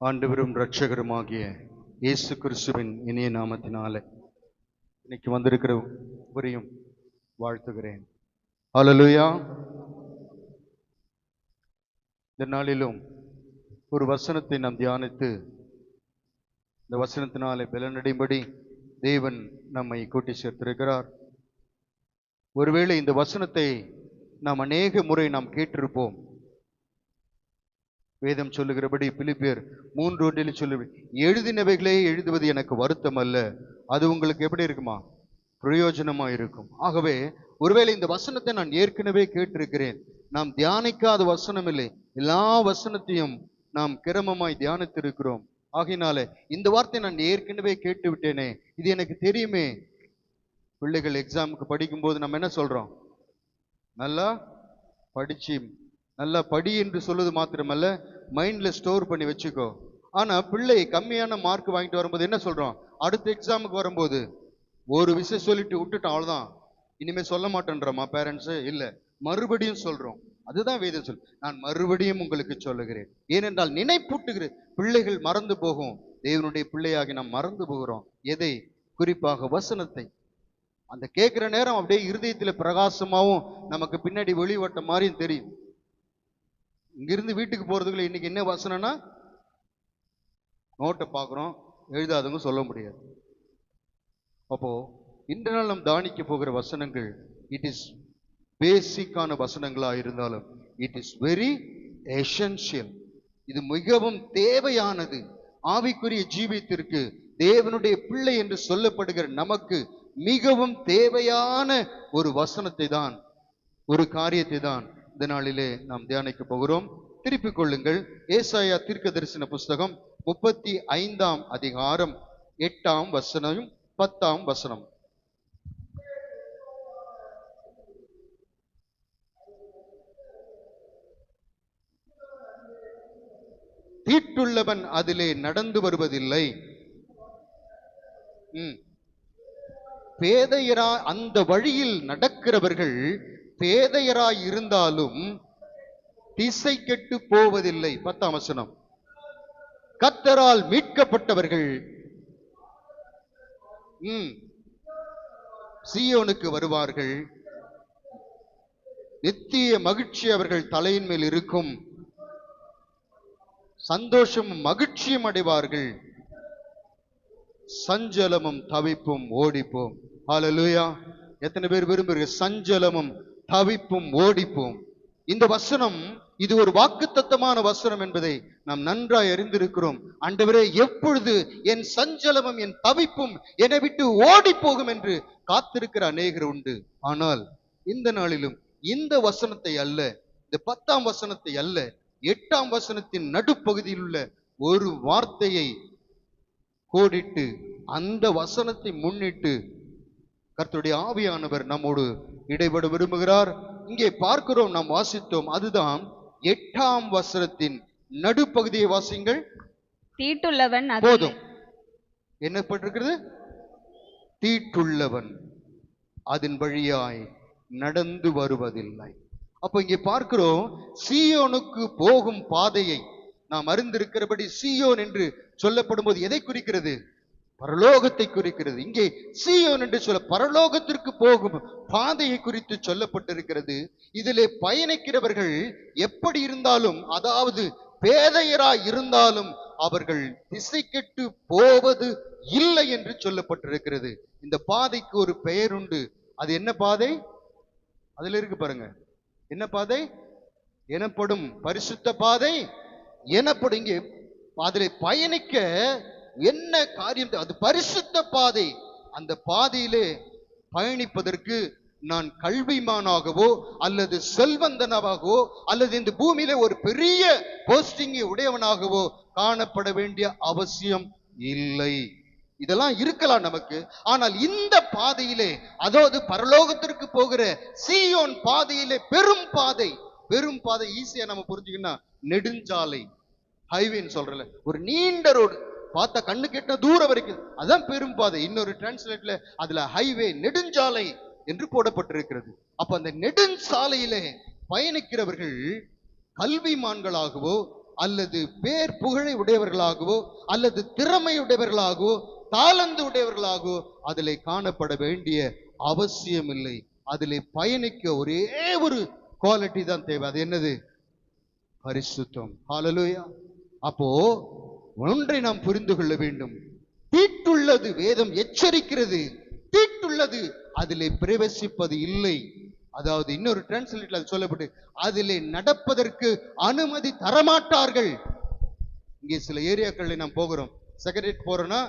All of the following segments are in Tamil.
ஆண்டவரும் இரட்சகருமாகிய இயேசு கிறிஸ்துவின் இனிய நாமத்தினாலே இன்னைக்கு வந்திருக்கிற ஒவ்வொருவரையும் வாழ்த்துகிறேன். ஹல்லேலூயா. இந்த நாளிலும் ஒரு வசனத்தை நாம் தியானித்து இந்த வசனத்தினாலே பலனடையும்படி தேவன் நம்மை கூட்டி சேர்த்திருக்கிறார். ஒருவேளை இந்த வசனத்தை நாம் அநேக முறை நாம் கேட்டிருப்போம். வேதம் சொல்லுகிறபடி பிலிப்பியர் 3:1 சொல்லு, எழுதினவைகளே எழுதுவது எனக்கு வருத்தம் அல்ல, அது உங்களுக்கு எப்படி இருக்குமா? பிரயோஜனமா இருக்கும். ஆகவே ஒருவேளை இந்த வசனத்தை நான் ஏற்கனவே கேட்டிருக்கிறேன். நாம் தியானிக்காத வசனம் இல்லை, எல்லா வசனத்தையும் நாம் கிரமமாய் தியானித்திருக்கிறோம். ஆகையினால இந்த வார்த்தை நான் ஏற்கனவே கேட்டு விட்டேனே, இது எனக்கு தெரியுமே. பிள்ளைகள் எக்ஸாமுக்கு படிக்கும்போது நம்ம என்ன சொல்றோம்? நல்லா படிச்சு நல்லா படி என்று சொல்வது மாத்திரமல்ல, மைண்ட்ல ஸ்டோர் பண்ணி வச்சுக்கோ. ஆனா பிள்ளை கம்மியான மார்க் வாங்கிட்டு வரும்போது என்ன சொல்றோம்? அடுத்த எக்ஸாமுக்கு வரும்போது ஒரு விஷயம் சொல்லிட்டு விட்டுட்டோம், அவ்வளவுதான், இனிமே சொல்ல மாட்டேன்றோமா பேரண்ட்ஸ்? இல்ல, மறுபடியும் சொல்றோம். அதுதான் வேதம் சொல், நான் மறுபடியும் உங்களுக்கு சொல்லுகிறேன். ஏனென்றால் நினைப்பூட்டுகிற பிள்ளைகள் மறந்து போகும். தேவனுடைய பிள்ளையாகி நாம் மறந்து போகிறோம். எதை? குறிப்பாக வசனத்தை. அந்த கேட்கிற நேரம் அப்படியே இருதயத்துல பிரகாசமாவும் நமக்கு பின்னாடி வெளிவட்ட மாதிரியும் தெரியும். இங்கிருந்து வீட்டுக்கு போறதுக்குள்ள இன்னைக்கு என்ன வசனம்னா நோட்டை பார்க்குறோம், எழுதாதவங்க சொல்ல முடியாது. அப்போ இன்று நாள் நாம் தானிக்க போகிற வசனங்கள் இட் இஸ் பேசிக்கான வசனங்களா இருந்தாலும் இட் இஸ் வெரி எசென்ஷியல். இது மிகவும் தேவையானது. ஆவிக்குரிய ஜீவியத்திற்கு தேவனுடைய பிள்ளை என்று சொல்லப்படுகிற நமக்கு மிகவும் தேவையான ஒரு வசனத்தை தான், ஒரு காரியத்தை தான் இந்த நாளிலே நாம் தியானிக்க போகிறோம். திருப்பிக் கொள்ளுங்கள், ஏசாயா தீர்க்கதரிசன புஸ்தகம் 35ஆம் அதிகாரம் 8ஆம் வசனம் 10ஆம் வசனம். தீட்டுள்ளவன் அதிலே நடந்து வருவதில்லை. பேதையரா அந்த வழியில் நடக்கிறவர்கள் பேதையராய் இருந்தாலும் திசை கெட்டு போவதில்லை. 10ஆம் வசனம். கர்த்தரால் மீட்கப்பட்டவர்கள் சீயோனுக்கு வருவார்கள், நித்திய மகிழ்ச்சி அவர்கள் தலையின் மேல் இருக்கும், சந்தோஷமும் மகிழ்ச்சியும் அடைவார்கள், சஞ்சலமும் தவிப்பும் ஓடிப்போம். ஹல்லேலூயா. எத்தனை பேர் விரும்புகிறீங்க? சஞ்சலமும் தவிப்பும் ஓடிப்போம். இந்த வசனம் இது ஒரு வாக்குத்தத்தமான வசனம் என்பதை நாம் நன்றாய் அறிந்திருக்கிறோம். ஆண்டவரே, எப்பொழுது என் சஞ்சலமும் என் தவிப்பும் என்னை விட்டு ஓடி போகும் என்று காத்திருக்கிற அநேகர் உண்டு. ஆனால் இந்த நாளிலும் இந்த வசனத்தை அல்ல, இந்த 10ஆம் வசனத்தை அல்ல, 8ஆம் வசனத்தின் நடுப்பகுதியில் உள்ள ஒரு வார்த்தையை கோடிட்டு அந்த வசனத்தை முன்னிட்டு கர்த்தருடைய ஆவியானவர் நம்மோடு இடைபட விரும்புகிறார். இங்கே பார்க்கிறோம், நாம் வாசித்தோம், அதுதான் 8ஆம் வசனத்தின் நடுப்பகுதியை வாசிங்கள். தீட்டுள்ளவன் போதும். என்ன பட்டிருக்கிறது? தீட்டுள்ளவன் அதன் வழியாய் நடந்து வருவதில்லை. அப்ப இங்கே பார்க்கிறோம், சீயோனுக்கு போகும் பாதையை நாம் அறிந்திருக்கிறபடி சீயோன் என்று சொல்லப்படும் போது எதை குறிக்கிறது? பரலோகத்தை குறிக்கிறது. இங்கே சீயோன் என்று சொல்ல பரலோகத்திற்கு போகும் பாதையை குறித்து சொல்லப்பட்டிருக்கிறது. இதிலே பயணிக்கிறவர்கள் எப்படி இருந்தாலும், அதாவது பேதையராய் இருந்தாலும் அவர்கள் திசை கெட்டு போவது இல்லை என்று சொல்லப்பட்டிருக்கிறது. இந்த பாதைக்கு ஒரு பெயர் உண்டு. அது என்ன பாதை? அதுல இருக்கு பாருங்க, என்ன பாதை எனப்படும்? பரிசுத்த பாதை எனப்படும். இங்கே அதிலே பயணிக்க என்ன காரியம்? அது பரிசுத்த பாதை. அந்த பாதையிலே பயணிப்பதற்கு நான் கல்விமானாகவோ அல்லது செல்வந்தனாகவோ அல்லது இந்த பூமியில ஒரு பெரிய போஸ்டிங் உடையவனாகவோ காணப்பட வேண்டிய அவசியம் இல்லை. இதெல்லாம் இருக்கலாம் நமக்கு. ஆனால் இந்த பாதையிலே, அதாவது பரலோகத்திற்கு போகிற சீயோன் பாதையிலே பெரும் பாதை, பெரும் பாதை ஈஸியா நம்ம புரிஞ்சுக்கணும். நெடுஞ்சாலை, ஹைவேன்னு சொல்றல, ஒரு நீண்ட ரோடு, பார்த்தா கண்ணு கெட்ட தூரம் வரைக்கும், அதான் பெரும் பாதை. இன்னொரு டிரான்ஸ்லேட்ல அதுல ஹைவே, நெடுஞ்சாலை என்று போடப்பட்டிருக்கிறது. அப்ப அந்த நெடுஞ்சாலையிலே பயணிக்கிறவர்கள் கல்விமான்களாகவோ அல்லது பேர் புகழை உடையவர்களாகவோ அல்லது திறமை உடையவர்களாகவோ தாளந்து உடையவர்களாகவோ அதிலே காணப்பட வேண்டிய அவசியம் இல்லை. அதிலே பயணிக்க ஒரே ஒரு குவாலிட்டி தான் தேவை. அது என்னது? பரிசுத்தம். ஹல்லேலூயா. அப்போ ஒன்றை நாம் புரிந்து கொள்ள வேண்டும். தீட்டுள்ளது, வேதம் எச்சரிக்கிறது, தீட்டுள்ளது அதிலே பிரவேசிப்பது இல்லை. அதாவது இன்னொரு டிரான்ஸ்லேட்ல அது சொல்லப்பட்டு அதிலே நடப்பதற்கு அனுமதி தரமாட்டார்கள். இங்கே சில ஏரியாக்கள்ல நாம் போகிறோம், செக்ரட்டரியேட் போறோம்னா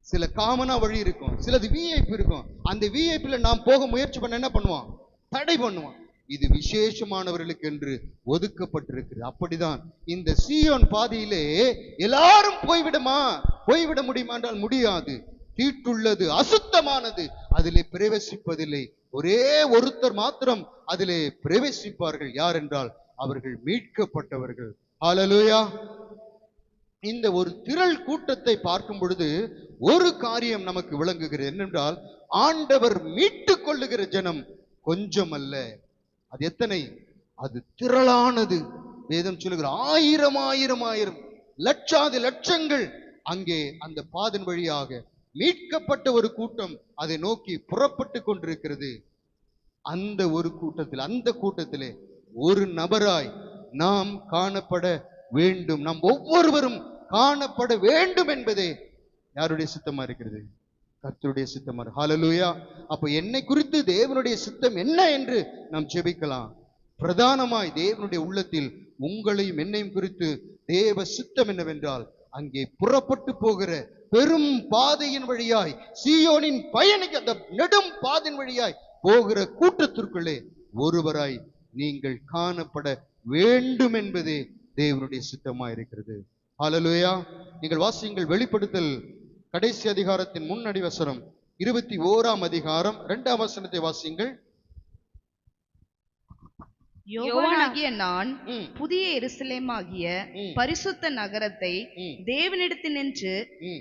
சில காமனா வழி இருக்கும், சிலது விஐபி இருக்கும். அந்த விஐபில நாம் போக முயற்சி பண்ண என்ன பண்ணுவான்? தடை பண்ணுவான். இது விசேஷமானவர்களுக்கு என்று ஒதுக்கப்பட்டிருக்கிறது. அப்படிதான் இந்த சீயோன் பாதையிலே எல்லாரும் போய்விட முடியுமா என்றால் முடியாது. தீட்டுள்ளது, அசுத்தமானது அதிலே பிரவேசிப்பதில்லை. ஒரே ஒருத்தர் மாத்திரம் அதிலே பிரவேசிப்பார்கள். யார் என்றால் அவர்கள் மீட்கப்பட்டவர்கள். ஹல்லேலூயா. இந்த ஒரு திரள் கூட்டத்தை பார்க்கும் பொழுது ஒரு காரியம் நமக்கு விளங்குகிறது. என்னென்றால் ஆண்டவர் மீட்டுக் கொள்ளுகிற ஜனம் கொஞ்சம் அல்ல. அது எத்தனை? அது திரளானது. வேதம் சொல்லுகிற ஆயிரம் ஆயிரம் ஆயிரம் லட்சாதி லட்சங்கள் அங்கே அந்த பாதன் வழியாக மீட்கப்பட்ட ஒரு கூட்டம் அதை நோக்கி புறப்பட்டு கொண்டிருக்கிறது. அந்த ஒரு கூட்டத்தில், அந்த கூட்டத்திலே ஒரு நபராய் நாம் காணப்பட வேண்டும். நாம் ஒவ்வொருவரும் காணப்பட வேண்டும் என்பதே யாருடைய சித்தமா இருக்கிறது? கர்த்தருடைய சித்தமா. ஹல்லேலூயா. அப்ப என்னை குறித்து தேவனுடைய சித்தம் என்ன என்று நாம் ஜெபிக்கலாம். பிரதானமாய் தேவனுடைய உள்ளத்தில் உங்களையும் என்னையும் குறித்து தேவ சித்தம் என்னவென்றால் அங்கே புறப்பட்டு போகிற பெரும் பாதையின் வழியாய், சீயோனின் பயணிக்க அந்த நெடும் பாதையின் வழியாய் போகிற கூட்டத்திற்குள்ளே ஒருவராய் நீங்கள் காணப்பட வேண்டும் என்பதே தேவனுடைய சித்தமா இருக்கிறது. ஹல்லேலூயா. நீங்கள் வாசியுங்கள் வெளிப்படுத்தல் கடைசி அதிகாரத்தின் முன்னடி வசனம் 21ஆம் அதிகாரம் 2ஆம் வசனத்தை வாசியுங்கள். யோவானாகிய நான் புதிய எருசலேமாகிய பரிசுத்த நகரத்தை தேவனிடத்தினின்று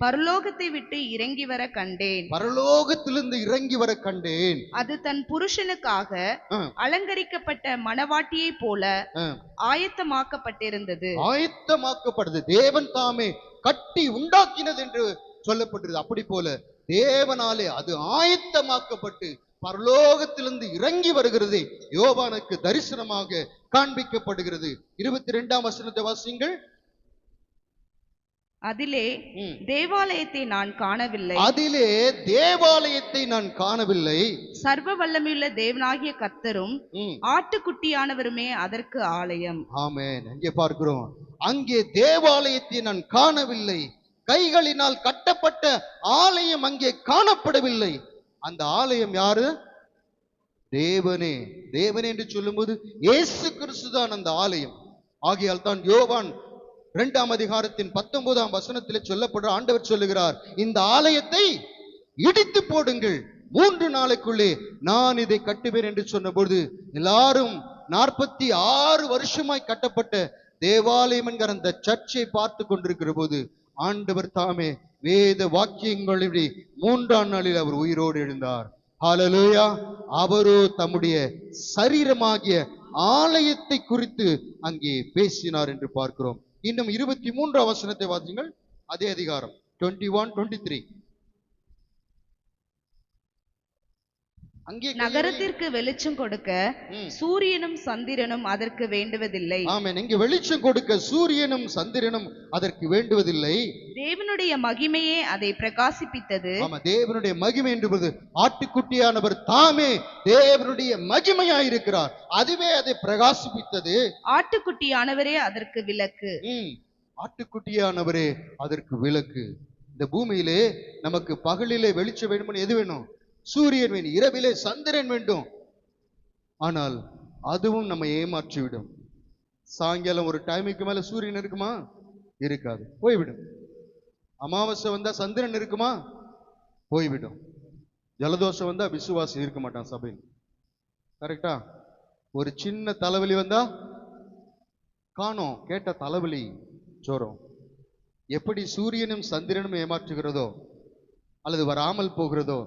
பரலோகத்தை விட்டு இறங்கி வர கண்டேன். பரலோகத்திலிருந்து இறங்கி வர கண்டேன். அது தன் புருஷனுக்காக அலங்கரிக்கப்பட்ட மணவாட்டியை போல ஆயத்தமாக்கப்பட்டிருந்தது. ஆயத்தமாக்கப்படுது. தேவன் தாமே கட்டி உண்டாக்கினது என்று சொல்லப்பட்டிருது. அப்படி போல தேவனாலே அது ஆயத்தமாக்கப்பட்டு பரலோகத்திலிருந்து இறங்கி வருகிறது. யோவானுக்கு தரிசனமாக காண்பிக்கப்படுகிறது. 22ஆம் வசனத்தை வாசியுங்கள். அதிலே தேவாலயத்தை நான் காணவில்லை. அதிலே தேவாலயத்தை நான் காணவில்லை. சர்வ வல்லமையுள்ள தேவனாகிய கர்த்தரும் ஆட்டுக்குட்டியானவருமே அதற்கு ஆலயம். ஆமென். அங்கே பார்க்கிறோம், அங்கே தேவாலயத்தை நான் காணவில்லை. கைகளினால் கட்டப்பட்ட ஆலயம் அங்கே காணப்படவில்லை. அந்த ஆலயம் யாரு? தேவனே. தேவனே என்று சொல்லும்போது இயேசு கிறிஸ்து தான் அந்த ஆலயம். ஆகையால் தான் யோவான் 2ஆம் அதிகாரத்தின் 19ஆம் வசனத்திலே சொல்லப்படுற ஆண்டவர் சொல்லுகிறார், இந்த ஆலயத்தை இடித்து போடுங்கள், 3 நாளைக்குள்ளே நான் இதை கட்டுவேன் என்று சொன்னபொழுது எல்லாரும் 46 வருஷமாய் கட்டப்பட்ட தேவாலயம் என்கிற அந்த சர்ச்சை பார்த்து கொண்டிருக்கிற போது ஆண்டவர் தாமே வேத வாக்கியங்களில் 3ஆம் நாளில் அவர் உயிரோடு எழுந்தார். ஹல்லேலூயா. அவரோ தம்முடைய சரீரமாகிய ஆலயத்தை குறித்து அங்கே பேசினார் என்று பார்க்கிறோம். இன்னும் 23ஆம் வசனத்தை வாசிங்கள். அதே அதிகாரம் 21-23. அங்கே நகரத்திற்கு வெளிச்சம் கொடுக்க சூரியனும் சந்திரனும் அதற்கு வேண்டுவதில்லை. ஆமென். இங்கே வெளிச்சம் கொடுக்க சூரியனும் சந்திரனும் அதற்கு வேண்டுவதில்லை. தேவனுடைய மகிமையே அதை பிரகாசிப்பித்தது. ஆமா, தேவனுடைய மகிமை என்பது ஆட்டுக்குட்டியானவர் தாமே தேவனுடைய மகிமையாயிருக்கிறார். அதுவே அதை பிரகாசிப்பித்தது. ஆட்டுக்குட்டியானவரே அதற்கு விளக்கு. ஆட்டுக்குட்டியானவரே அதற்கு விளக்கு. இந்த பூமியிலே நமக்கு பகலிலே வெளிச்சம் வேணும்னு எது வேணும்? சூரியன் வேணும். இரவிலே சந்திரன் வேண்டும். ஆனால் அதுவும் நம்ம ஏமாற்றிவிடும். சாயங்காலம் ஒரு டைமுக்கு மேல சூரியன் இருக்குமா? இருக்காது, போய்விடும். அமாவாசை வந்தா சந்திரன் இருக்குமா? போய்விடும். ஜலதோஷம் வந்தா விசுவாசி இருக்க மாட்டான் சபையில். கரெக்டா? ஒரு சின்ன தலைவலி வந்தா காணோம், கேட்ட தலைவலி ஜோரம். எப்படி சூரியனும் சந்திரனும் ஏமாற்றுகிறதோ அல்லது வராமல் போகிறதோ,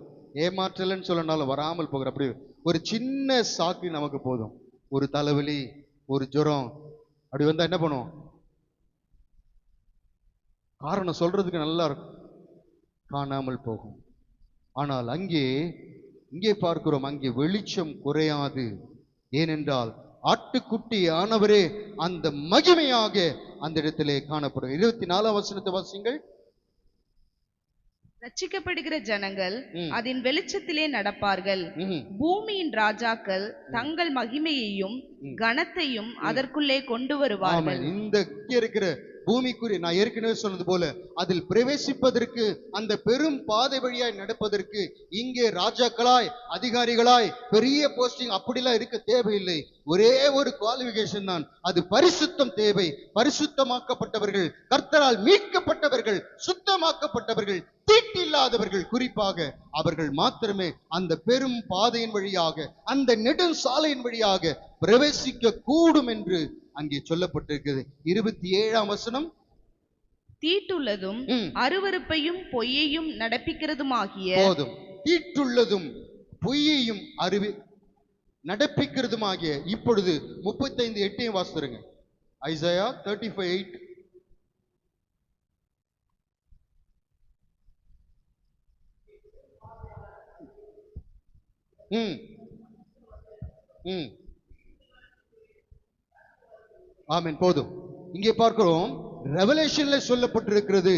ஏமாற்றலன்னு சொல்லனாலும் வராமல் போகிற அப்படி ஒரு சின்ன சாக்கு நமக்கு போதும். ஒரு தலைவலி, ஒரு ஜுரம் அப்படி வந்தா என்ன பண்ணுவோம்? காரணம் சொல்றதுக்கு நல்லா இருக்கும், காணாமல் போகும். ஆனால் இங்கே பார்க்கிறோம், அங்கே வெளிச்சம் குறையாது. ஏனென்றால் ஆட்டுக்குட்டி ஆனவரே அந்த மகிமையாக அந்த இடத்திலே காணப்படும். 24ஆம் வசனத்தை வாசிங்கள். ரட்சிக்கப்படுகிற ஜனங்கள் அதன் வெளிச்சத்திலே நடப்பார்கள். பூமியின் ராஜாக்கள் தங்கள் மகிமையையும் கனத்தையும் அதற்குள்ளே கொண்டு வருவார்கள். இந்த இருக்கிற பூமிக்குரிய, நான் ஏற்கனவே சொன்னது போல, அதில் பிரவேசிப்பதற்கு, அந்த பெரும் பாதை வழியாய் நடப்பதற்கு இங்கே ராஜாக்களாய், அதிகாரிகளாய், பெரிய போஸ்டிங் அப்படிலாம் இருக்க தேவையில்லை. ஒரே ஒரு குவாலிபிகேஷன் தான், அது பரிசுத்தம் தேவை. பரிசுத்தமாக்கப்பட்டவர்கள், கர்த்தரால் மீட்கப்பட்டவர்கள், சுத்தமாக்கப்பட்டவர்கள், தீட்டில்லாதவர்கள், குறிப்பாக அவர்கள் மாத்திரமே அந்த பெரும் பாதையின் வழியாக, அந்த நெடும் சாலையின் வழியாக பிரவேசிக்க கூடும் என்று அங்கே சொல்லப்பட்டிருக்கிறது. 27ஆம் வசனம். தீட்டுள்ளதும் அருவருப்பையும் பொய்யையும் நடப்பிக்கிறதுமாகிய, போதும், தீட்டுள்ளதும் பொய்யையும் நடப்பிக்கிறதுமாகிய. இப்பொழுது 35:8 வாசிருங்க. ஐசாயா 35:8. ஆமென். போதும். இங்கே பார்க்கிறோம், ரெவலேஷன்ல சொல்லப்பட்டிருக்கிறது.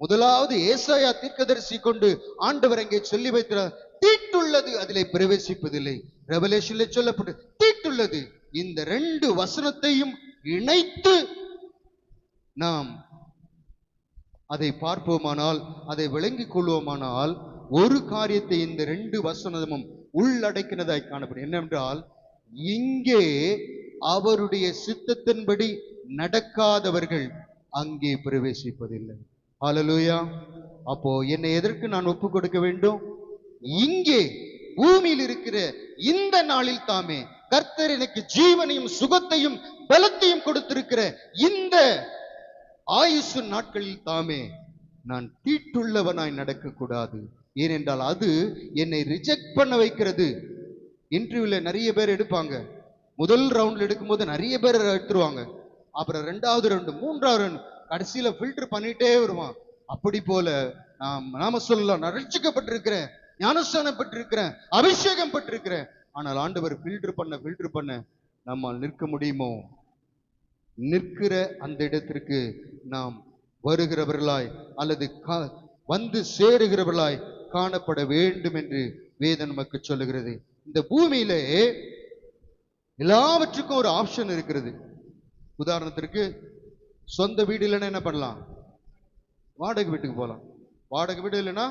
முதலாவது ஏசாயா தீர்க்கதரிசி கொண்டு ஆண்டவர் அங்கே சொல்லி வைக்கிறார், தீட்டுள்ளது அதிலே பிரவேசிப்பதில்லை. ரெவலேஷன்ல சொல்லப்பட்டு தீட்டுள்ளது. இந்த 2 வசனத்தையும் இணைத்து நாம் அதை பார்ப்போமானால், அதை விளங்கிக் கொள்வோமானால், ஒரு காரியத்தை இந்த 2 வசனமும் உள்ளடக்கினதாய் காணப்படும். என்னவென்றால், இங்கே அவருடைய சித்தத்தின்படி நடக்காதவர்கள் அங்கே பிரவேசிப்பதில்லை. ஹல்லேலூயா. அப்போ என்னை எதற்கு நான் ஒப்பு கொடுக்க வேண்டும்? இங்கே பூமியில் இருக்கிற இந்த நாளில் தாமே கர்த்தர் எனக்கு ஜீவனையும் சுகத்தையும் பலத்தையும் கொடுத்திருக்கிற இந்த ஆயுசு நாட்களில் தாமே நான் தீட்டுள்ளவனாய் நடக்கக்கூடாது. ஏனென்றால் அது என்னை ரிஜெக்ட் பண்ண வைக்கிறது. இன்டர்வியூல நிறைய பேர் எடுப்பாங்க. முதல் ரவுண்ட்ல எடுக்கும்போது நிறைய பேர் எடுத்துருவாங்க. அப்புறம் 2வது ரவுண்டு, 3வது ரவுண்டு, கடைசியில ஃபில்டர் பண்ணிட்டே வருவான். அப்படி போல நாம சொல்லலாம், நான் ரட்சிக்கப்பட்டிருக்கிறேன், ஞானஸ்தானம் பெற்றிருக்கிறேன், அபிஷேகம் பெற்றிருக்கிறேன். ஆனால் ஆண்டவர் ஃபில்டர் பண்ண நம்மால் நிற்க முடியுமோ? நிற்கிற அந்த இடத்திற்கு நாம் வருகிறவர்களாய் அல்லது வந்து சேருகிறவர்களாய் காணப்பட வேண்டும் என்று வேதம் நமக்கு சொல்லுகிறது. இந்த பூமியிலே எல்லாவற்றுக்கும் ஒரு ஆப்ஷன் இருக்கிறது. உதாரணத்திற்கு, சொந்த வீடு இல்லைன்னா என்ன பண்ணலாம்? வாடகை வீட்டுக்கு போகலாம். வாடகை வீடு இல்லைன்னா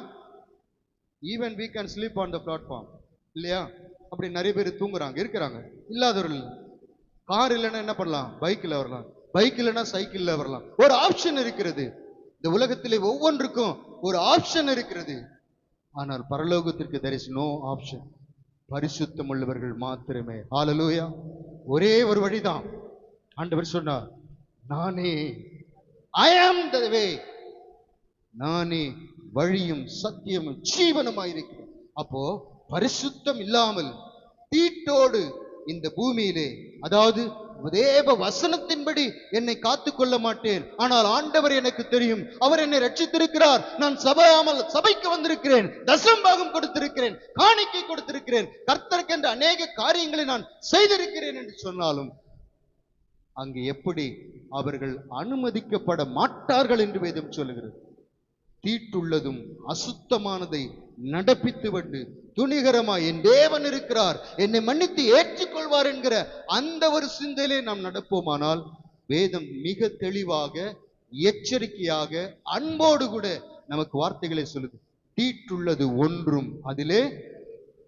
even we can sleep on the platform, இல்லையா? அப்படி நிறைய பேர் தூங்குறாங்க, இருக்கிறாங்க. இல்லாதவர்கள், கார் இல்லைன்னா என்ன பண்ணலாம்? பைக்கில் வரலாம். பைக் இல்லைன்னா சைக்கிள்ல வரலாம். ஒரு ஆப்ஷன் இருக்கிறது. இந்த உலகத்திலே ஒவ்வொன்றுக்கும் ஒரு ஆப்ஷன் இருக்கிறது. ஆனால் பரலோகத்திற்கு there is no option. பரிசுத்தம் உள்ளவர்கள் மாத்திரமே. ஹல்லேலூயா. ஒரே ஒரு வழிதான். ஆண்டவர் சொன்னார், நானே I am the way, நானே வழியும் சத்தியமும் ஜீவனுமாயிருக்கிறேன். அப்போ பரிசுத்தம் இல்லாமல் தீட்டோடு இந்த பூமியிலே, அதாவது தேவ வசனத்தின்படி என்னை காத்துக்கொள்ள மாட்டேன். ஆனால் ஆண்டவர் எனக்கு தெரியும், அவர் என்னை ரட்சித்திருக்கிறார். நான் சபைக்கு வந்திருக்கிறேன், தசமபாகம் கொடுத்திருக்கிறேன், காணிக்கை கொடுத்திருக்கிறேன், கர்த்தருக்கு என்ற அநேக காரியங்களை நான் செய்திருக்கிறேன் என்று சொன்னாலும் அங்கு எப்படி அவர்கள் அனுமதிக்கப்பட மாட்டார்கள் என்று வேதம் சொல்லுகிறது. தீட்டுள்ளதும் அசுத்தமானதை நடப்பித்து வந்து துணிகரமாய் என் தேவன் இருக்கிறார், என்னை மன்னித்து ஏற்றுக்கொள்வார் என்கிற அந்த ஒரு சிந்தையிலே நாம் நடப்போமானால், வேதம் மிக தெளிவாக, எச்சரிக்கையாக, அன்போடு கூட நமக்கு வார்த்தைகளை சொல்லுது. தீட்டுள்ளது ஒன்றும் அதிலே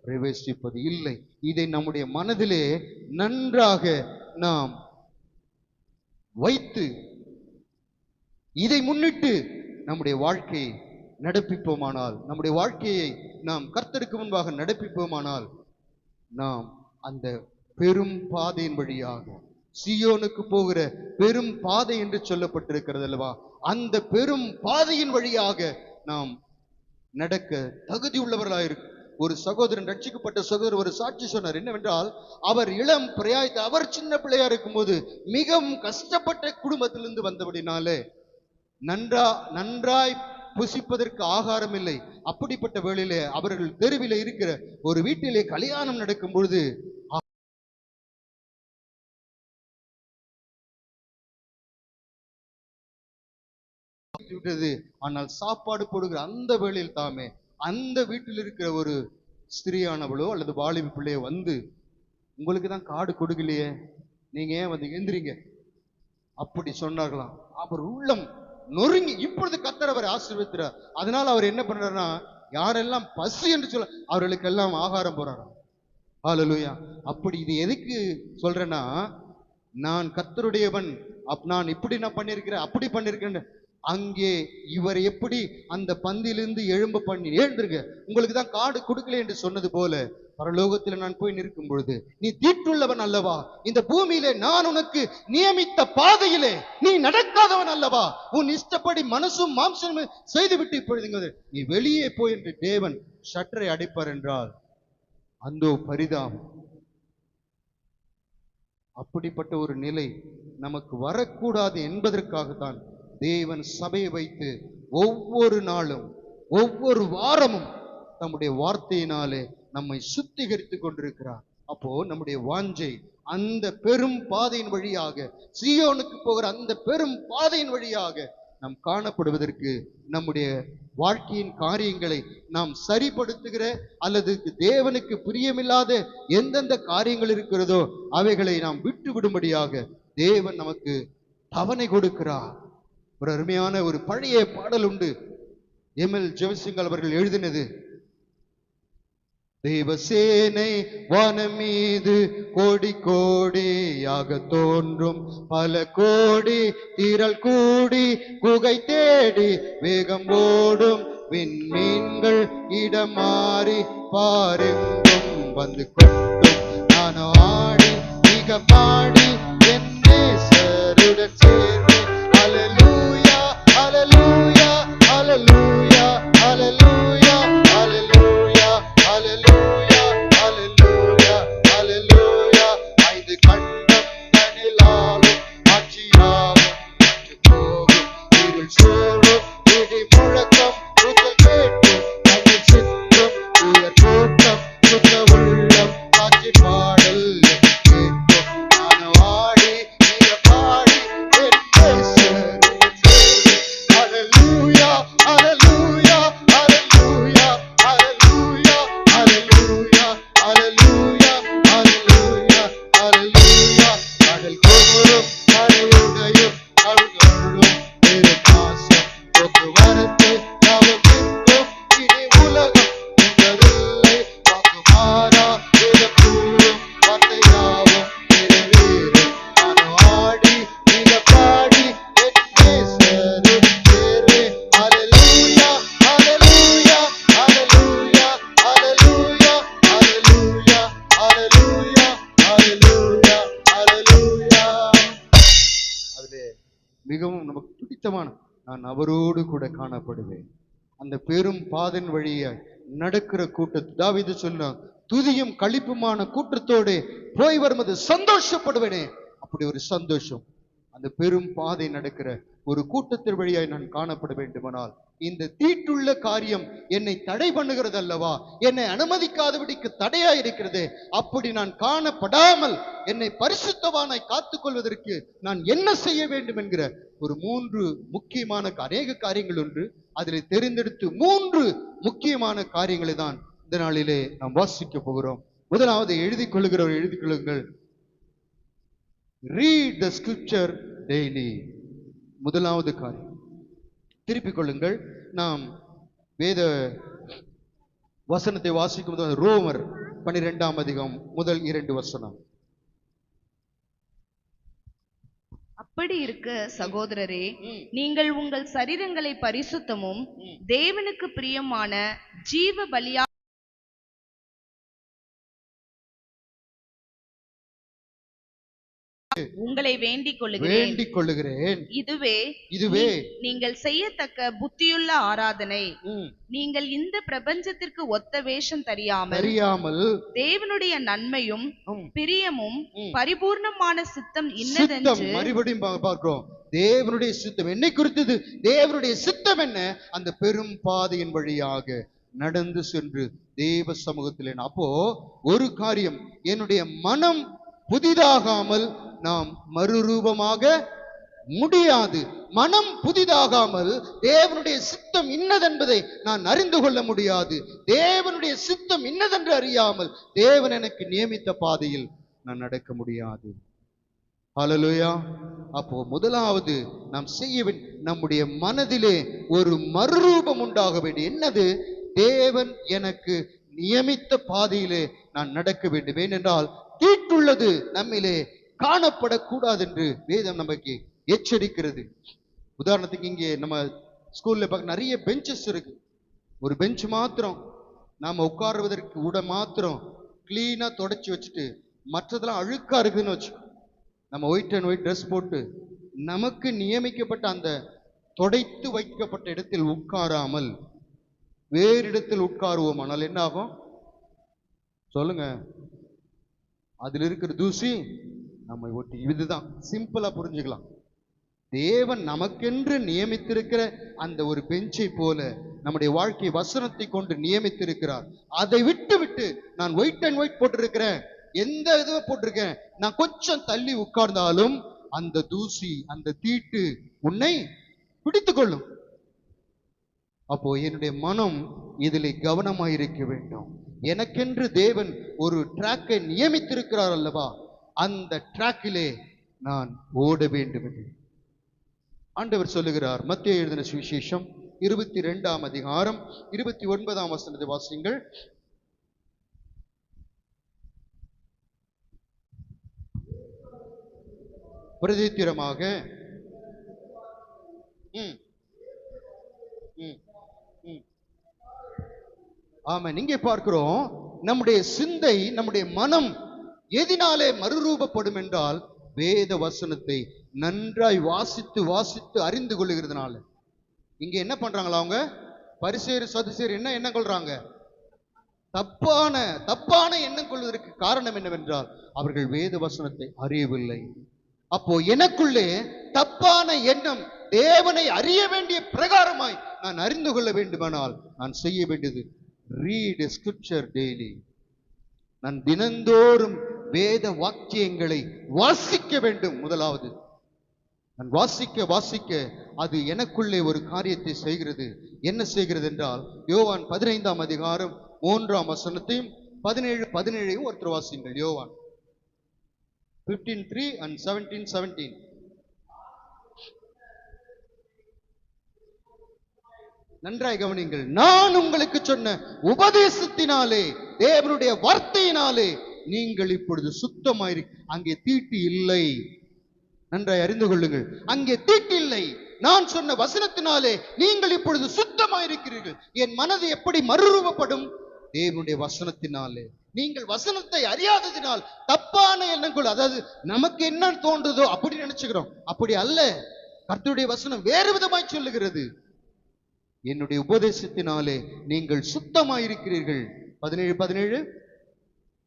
பிரவேசிப்பது இல்லை. இதை நம்முடைய மனதிலே நன்றாக நாம் வைத்து இதை முன்னிட்டு நம்முடைய வாழ்க்கையை நடப்பிப்போமானால், நம்முடைய வாழ்க்கையை நாம் கர்த்தருக்கு முன்பாக நடப்பிப்போமானால், நாம் அந்த பெரும் பாதையின் வழியாக, சீயோனுக்கு போகிற பெரும் பாதை என்று சொல்லப்பட்டிருக்கிறது அல்லவா, அந்த பெரும் பாதையின் வழியாக நாம் நடக்க தகுதி உள்ளவர்களாயிருக்கும். ஒரு சகோதரன், ரட்சிக்கப்பட்ட சகோதரர் ஒரு சாட்சி சொன்னார். என்னவென்றால், அவர் இளம் பிரயாயத்தை, அவர் சின்ன பிள்ளையா இருக்கும்போது மிகவும் கஷ்டப்பட்ட குடும்பத்திலிருந்து வந்தபடினாலே நன்றாய் புசிப்பதற்கு ஆகாரம் இல்லை. அப்படிப்பட்ட வேளையிலே அவர்கள் தெருவிலே இருக்கிற ஒரு வீட்டிலே கல்யாணம் நடக்கும் பொழுது விட்டது. ஆனால் சாப்பாடு போடுகிற அந்த வேளையில் தாமே அந்த வீட்டில் இருக்கிற ஒரு ஸ்திரீயானவளோ அல்லது வாலிப பிள்ளையோ வந்து, உங்களுக்கு தான் காடு கொடுக்கலையே, நீங்க ஏன் வந்து எந்திரிங்க அப்படி சொன்னார்களாம். அவர் உள்ளம் நொறுங்கி, இப்பொழுது கர்த்தர் அவரை ஆசீர்வதிக்கிறார். அதனால அவர் என்ன பண்றாருன்னா, யாரெல்லாம் பசி என்று சொல்ல அவர்களுக்கெல்லாம் ஆகாரம் போறாராம். ஹல்லேலூயா. அப்படி இது எதுக்கு சொல்றேன்னா, நான் கர்த்தருடையவன், நான் இப்படி நான் பண்ணியிருக்கிறேன், அப்படி பண்ணியிருக்கேன். அங்கே இவர் எப்படி அந்த பந்தியிலிருந்து எழும்ப பண்ணி எழுந்திருக்க, உங்களுக்கு தான் காடு கொடுக்கல என்று சொன்னது போல பரலோகத்தில் நான் போய் நிற்கும் பொழுது, நீ தீட்டுள்ளவன் அல்லவா, இந்த பூமியிலே நான் உனக்கு நியமித்த பாதையிலே நீ நடக்காதவன் அல்லவா, உன் இஷ்டப்படி மனசும் மாம்சமும் செய்துவிட்டு இப்பொழுது நீ வெளியே போய் என்று தேவன் ஷட்டரை அடைப்பார் என்றால் அந்தோ பரிதாபம். அப்படிப்பட்ட ஒரு நிலை நமக்கு வரக்கூடாது என்பதற்காகத்தான் தேவன் சபையை வைத்து ஒவ்வொரு நாளும் ஒவ்வொரு வாரமும் நம்முடைய வார்த்தையினாலே நம்மை சுத்திகரித்துக் கொண்டிருக்கிறார். அப்போ நம்முடைய வாஞ்சை அந்த பெரும் பாதையின் வழியாக, சீயோனுக்கு போகிற அந்த பெரும் பாதையின் வழியாக நாம் காணப்படுவதற்கு, நம்முடைய வாழ்க்கையின் காரியங்களை நாம் சரிப்படுத்துகிற அல்லது தேவனுக்கு பிரியமில்லாத எந்தெந்த காரியங்கள் இருக்கிறதோ அவைகளை நாம் விட்டு விடும்படியாக தேவன் நமக்கு தவணை கொடுக்கிறார். ஒரு அருமையான ஒரு பழைய பாடல் உண்டு, எம்எல் ஜெயசிங்கல் அவர்கள் எழுதினது. தேவசேனை வானம் மீது கோடி கோடியாக தோன்றும், பல கோடி திரள் கூடி குகை தேடி வேகம் ஓடும், விண்மீன்கள் இடம் மாறி பாரெங்கும் வந்து கொண்டும், நான் ஆடி மிக பாடி என் நேசருடன் சேர்வேன். ஹல்லேலூயா ஹல்லேலூயா ஹல்லேலூயா ஹல்லேலூயா ஹல்லேலூயா ஹல்லேலூயா ஹல்லேலூயா ஹல்லேலூயா. ஐந்து கண்டம் தனிலாலும் ஆட்சியாவும் போகும், இருள் சூழும் இடி முழக்கம் கூச்சல் கேட்கும், தமிழ் சிந்தும் உயர் கூட்டம் சுத்த உள்ளம் காட்சி பாடல் கேட்கும், நான் ஆடி மிக பாடி என் நேசருடன் சேர்வேன். ஹல்லேலூயா ஹல்லேலூயா ஹல்லேலூயா ஹல்லேலூயா ஹல்லேலூயா ஹல்லேலூயா ஹல்லேலூயா ஹல்லேலூயா. கடல் கோரும் மழையுடையும் அழுகழும் பெருமாசம் போக்குவரத்து யாவும் நிற்கும், இனி உலகம் என்பதில்லை, வாக்குமாறா கூறும் வார்த்தை யாவும் நிறைவேறும், நான் ஆடி மிக பாடி என் நேசருடன் சேர்வேன். ஹல்லேலூயா ஹல்லேலூயா ஹல்லேலூயா ஹல்லேலூயா ஹல்லேலூயா ஹல்லேலூயா ஹல்லேலூயா ஹல்லேலூயா. அதிலே மிகவும் நமக்கு பிடித்தமான, நான் அவரோடு கூட காணப்படுவேன். அந்த பெரும் பாதன் வழியாய் நடக்கிற கூட்டத்தை தாவீது சொன்னான், துதியும் களிப்புமான கூட்டத்தோடு போய் வருவது சந்தோஷப்படுவேனே. அப்படி ஒரு சந்தோஷம் அந்த பெரும் பாதை நடக்கிற ஒரு கூட்டத்தின் வழியாய் நான் காணப்பட வேண்டுமானால், இந்த தீட்டுள்ள காரியம் என்னை தடை பண்ணுகிறது அல்லவா, என்னை அனுமதிக்காதபடிக்கு தடையா இருக்கிறது, அப்படி நான் காணப்படாமல் என்னை பரிசுத்தவானாய் காத்துக் கொள்வதற்கு நான் என்ன செய்ய வேண்டும் என்கிற ஒரு 3 முக்கியமான அநேக காரியங்கள் ஒன்று. அதில் தெரிந்தெடுத்து 3 முக்கியமான காரியங்களை தான் இந்த நாளிலே நாம் வாசிக்க போகிறோம். முதலாவது எழுதிக் கொள்ளுகிறவர் எழுதிக் கொள்ளுங்கள், ரீட் த ஸ்கிரிப்சர் டெய்லி. முதலாவது காரியம் திருப்பிக் கொள்ளுங்கள். நாம் வேத வசனத்தை வாசிக்கும் போது ரோமர் 12ஆம் அதிகாரம் முதல் 2 வசனம். அப்படி இருக்க சகோதரரே, நீங்கள் உங்கள் சரீரங்களை பரிசுத்தமும் தேவனுக்கு பிரியமான ஜீவ பலியா உங்களை வேண்டிக் கொள்ளுகிறேன். இதுவே நீங்கள் செய்யத்தக்க புத்தியுள்ள ஆராதனை. நீங்கள் இந்த பிரபஞ்சத்திற்கு ஒத்த வேஷம் தெரியாமல் தேவனுடைய நன்மையும் பிரியமும் பரிபூர்ணமான சித்தம் இன்னதென்று. மறுபடியும் பார்க்கிறோம், தேவனுடைய சித்தம் என்னை குறித்தது, தேவனுடைய சித்தம் என்ன, அந்த பெரும் பாதையின் வழியாக நடந்து சென்று தேவ சமூகத்தில். அப்போ ஒரு காரியம், என்னுடைய மனம் புதிதாகாமல் நாம் மறுரூபமாக முடியாது. மனம் புதிதாகாமல் தேவனுடைய சித்தம் இன்னதென்பதை நான் அறிந்து கொள்ள முடியாது. தேவனுடைய சித்தம் இன்னதென்று அறியாமல் தேவன் எனக்கு நியமித்த பாதையில் நான் நடக்க முடியாது. ஹல்லேலூயா. அப்போ முதலாவது நாம் செய்ய வேண்டிய, நம்முடைய மனதிலே ஒரு மறுரூபம் உண்டாக வேண்டிய, என்னது, தேவன் எனக்கு நியமித்த பாதையிலே நான் நடக்க வேண்டும். ஏனென்றால் தீட்டுள்ளது நம்மிலே காணப்படக்கூடாது என்று வேதம் நமக்கு எச்சரிக்கிறது. உதாரணத்துக்கு இங்கே நம்ம ஸ்கூல்ல பார்க்க நிறைய பெஞ்சஸ் இருக்கு. ஒரு பெஞ்ச் மாத்திரம் நாம உட்காருவதற்கு உட மாத்திரம் கிளீனா தொடச்சி வச்சுட்டு மற்றதெல்லாம் அழுக்கா இருக்குதுன்னு வச்சு நம்ம ஒயிட் அண்ட் ஒயிட் ட்ரெஸ் போட்டு நமக்கு நியமிக்கப்பட்ட அந்த தொடைத்து வைக்கப்பட்ட இடத்தில் உட்காராமல் வேறு இடத்தில் உட்காருவோம். ஆனால் என்ன ஆகும் சொல்லுங்க? அதில் இருக்கிற தூசி நம்மை ஒட்டி. இதுதான் சிம்பிளா புரிஞ்சுக்கலாம். தேவன் நமக்கென்று நியமித்திருக்கிற அந்த ஒரு பெஞ்சை போல நம்முடைய வாழ்க்கை வசனத்தை கொண்டு நியமித்திருக்கிறார். அதை விட்டு விட்டு நான் ஒயிட் அண்ட் ஒயிட் போட்டிருக்கிறேன், எந்த இதுவை போட்டிருக்கேன், நான் கொஞ்சம் தள்ளி உட்கார்ந்தாலும் அந்த தூசி, அந்த தீட்டு உன்னை பிடித்துக் கொள்ளும். அப்போ என்னுடைய மனம் இதில் கவனமாயிருக்க வேண்டும். எனக்கென்று தேவன் ஒரு டிராக்கை நியமித்திருக்கிறார் அல்லவா, அந்த டிராக்கிலே நான் ஓட வேண்டும் என்று ஆண்டவர் சொல்லுகிறார். மத்தேயு எழுதின சுவிசேஷம் 22ஆம் அதிகாரம் 29ஆம் வசனத்தை வாசிங்கள். பிரதித்திரமாக ஆமென். இங்கே பார்க்கிறோம், நம்முடைய சிந்தை, நம்முடைய மனம் எதினாலே மறுரூபப்படும் என்றால் வேத வசனத்தை நன்றாய் வாசித்து வாசித்து அறிந்து கொள்ளுகிறதுனால. இங்க என்ன பண்றாங்களா அவங்க பரிசேயர் சதுசேயர் என்ன எண்ணம் கொள்றாங்க? தப்பான எண்ணம் கொள்வதற்கு காரணம் என்னவென்றால் அவர்கள் வேத வசனத்தை அறியவில்லை. அப்போ எனக்குள்ளே தப்பான எண்ணம் தேவனை அறிய வேண்டிய பிரகாரமாய் நான் அறிந்து கொள்ள வேண்டுமானால் நான் செய்ய வேண்டியது ரீட் ஸ்கிரிப்சர் டெய்லி. நான் தினந்தோறும் வேத வாக்கியங்களை வாசிக்க வேண்டும். முதலாவது நான் வாசிக்க அது எனக்குள்ளே ஒரு காரியத்தை செய்கிறது. என்ன செய்கிறது என்றால் யோவான் 15ஆம் அதிகாரம் 3ஆம் வசனத்தையும் 17 ஒருத்தர் வாசிங்கள். யோவான் 15:3 and 17:17. நன்றாய் கவனிங்கள். நான் உங்களுக்கு சொன்ன உபதேசத்தினாலே, தேவனுடைய வார்த்தையினாலே நீங்கள் இப்பொழுது சுத்தமாயிரு. அங்கே தீட்டு இல்லை. நன்றாய் அறிந்து கொள்ளுங்கள், அங்கே தீட்டு இல்லை. நான் சொன்ன வசனத்தினாலே நீங்கள் இப்பொழுது சுத்தமாயிருக்கிறீர்கள். என் மனது எப்படி மறுரூபப்படும்? தேவனுடைய வசனத்தினாலே. நீங்கள் வசனத்தை அறியாததினால் தப்பான எண்ணங்கள், அதாவது நமக்கு என்ன தோன்றுதோ அப்படி நினைச்சுக்கிறோம். அப்படி அல்ல. கர்த்தருடைய வசனம் வேறு விதமாய் சொல்லுகிறது. என்னுடைய உபதேசத்தினாலே நீங்கள் சுத்தமாயிருக்கிறீர்கள். 17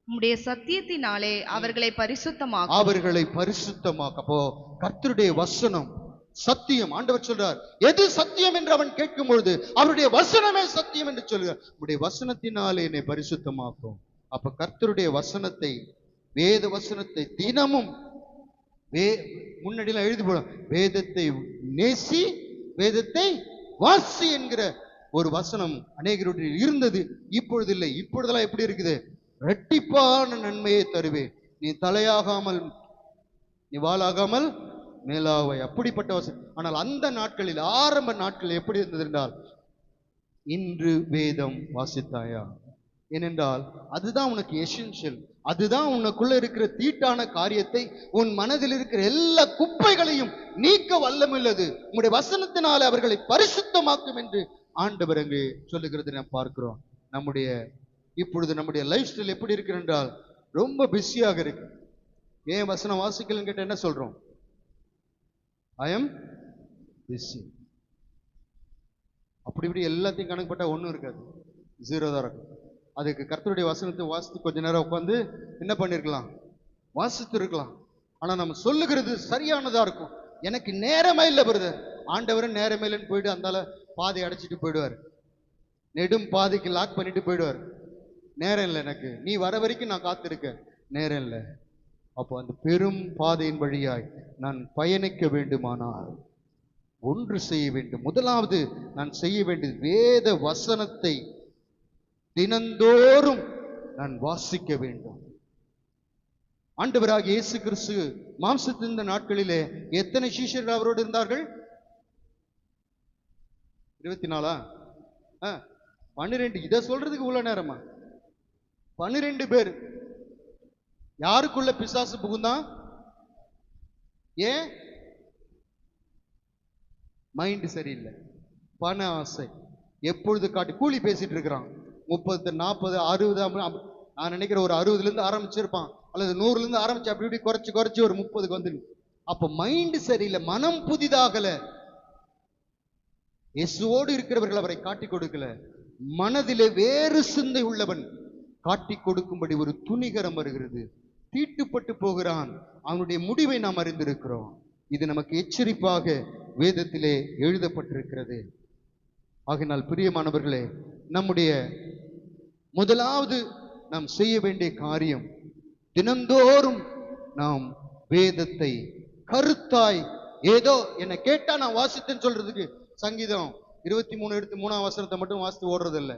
உம்முடைய சத்தியத்தினாலே அவர்களை பரிசுத்தமாக்கும். அவர்களை பரிசுத்தமாக்க. அப்போ கர்த்தருடைய வசனம் சத்தியம். ஆண்டவர் சொல்றார், எது சத்தியம் என்று அவன் கேட்கும் பொழுது அவருடைய வசனமே சத்தியம் என்று சொல்கிறார். உடைய வசனத்தினாலே என்னை பரிசுத்தமாக்கும். அப்ப கர்த்தருடைய வசனத்தை, வேத வசனத்தை தினமும் முன்னாடிலாம் எழுதி போடும், வேதத்தை நேசி வேதத்தை வாசி என்கிற ஒரு வசனம் அநேகருடைய இருந்தது. இப்பொழுது இல்லை. இப்பொழுதெல்லாம் எப்படி இருக்குது? இரட்டிப்பான நன்மையை தருவேன், நீ தலையாகாமல் நீ வாளாகாமல் மேலாவாய். அப்படிப்பட்ட வசனம். ஆனால் அந்த நாட்களில், ஆரம்ப நாட்களில் எப்படி இருந்தது என்றால், இன்று வேதம் வாசித்தாயா? ஏனென்றால் அதுதான் உனக்கு எசென்ஷியல். அதுதான் உனக்குள்ள இருக்கிற தீட்டான காரியத்தை, உன் மனதில் இருக்கிற எல்லா குப்பைகளையும் நீக்க வல்லமுள்ளது. உங்களுடைய வசனத்தினால அவர்களை பரிசுத்தமாக்கும் என்று ஆண்டவர் அங்கே சொல்லுகிறது நாம் பார்க்கிறோம். இப்பொழுது நம்முடைய லைஃப் ஸ்டைல் எப்படி இருக்கு என்றால் ரொம்ப பிஸியாக இருக்கு. ஏன் வசனம் வாசிக்கலன்னு கேட்ட என்ன சொல்றோம்? I am busy. அப்படி இப்படி எல்லாத்தையும் கணக்கு போட்டா ஒன்றும் இருக்காது, 0 தான் இருக்கும். அதுக்கு கர்த்தருடைய வசனத்தை வாசித்து கொஞ்ச நேரம் உட்காந்து என்ன பண்ணிருக்கலாம்? வாசித்து இருக்கலாம். ஆனா நம்ம சொல்லுகிறது சரியானதா இருக்கும். எனக்கு நேரமே இல்லை பிரதர். ஆண்டவரும் நேரமே இல்லைன்னு போயிட்டு அந்தால பாதை அடைச்சிட்டு போயிடுவார். நெடும் பாதைக்கு லாக் பண்ணிட்டு போயிடுவார். நேரம் இல்லை எனக்கு, நீ வர வரைக்கும் நான் காத்திருக்கேன், நேரம் இல்லை. அப்போ அந்த பெரும் பாதையின் வழியாய் நான் பயணிக்க வேண்டுமானால் ஒன்று செய்ய வேண்டும். முதலாவது நான் செய்ய வேண்டியது வேத வசனத்தை தினந்தோறும் நான் வாசிக்க வேண்டும். ஆண்டவராகிய இயேசு கிறிஸ்து மாம்சத்திருந்த நாட்களிலே எத்தனை சீஷர்கள் அவரோடு இருந்தார்கள்? 24 12. இதை சொல்றதுக்கு உள்ள நேரமா? 12 பேர். யாருக்குள்ள பிசாசு புகுந்தான்? ஏன்? மைண்ட் சரியில்லை, பண ஆசை, எப்பொழுது காட்டி கூலி பேசிட்டு இருக்கிறான். 30, 40, 60, நான் நினைக்கிறேன் ஒரு 60ல இருந்து ஆரம்பிச்சிருப்பான், அல்லது 100ல இருந்து ஆரம்பிச்சு அப்படி இப்படி குறைச்சு குறைச்சு ஒரு 30க்கு வந்து. அப்ப மைண்ட் சரியில்லை, மனம் புதிதாகல. இயேசுவோடு இருக்கிறவர்கள் அவரை காட்டி கொடுக்கல. மனதிலே வேறு சிந்தை உள்ளவன் காட்டி கொடுக்கும்படி ஒரு துணிகரம் வருகிறது. தீட்டுப்பட்டு போகிறான். அவனுடைய முடிவை நாம் அறிந்திருக்கிறோம். இது நமக்கு எச்சரிப்பாக வேதத்திலே எழுதப்பட்டிருக்கிறது. ஆகையினால் பிரியமானவர்களே, நம்முடைய முதலாவது நாம் செய்ய வேண்டிய காரியம், தினந்தோறும் நாம் வேதத்தை கருத்தாய், ஏதோ என்னை கேட்டா நான் வாசித்தேன்னு சொல்றதுக்கு சங்கீதம் 23 எடுத்து 3ஆம் வசனத்தை மட்டும் வாசித்து ஓடுறது இல்லை.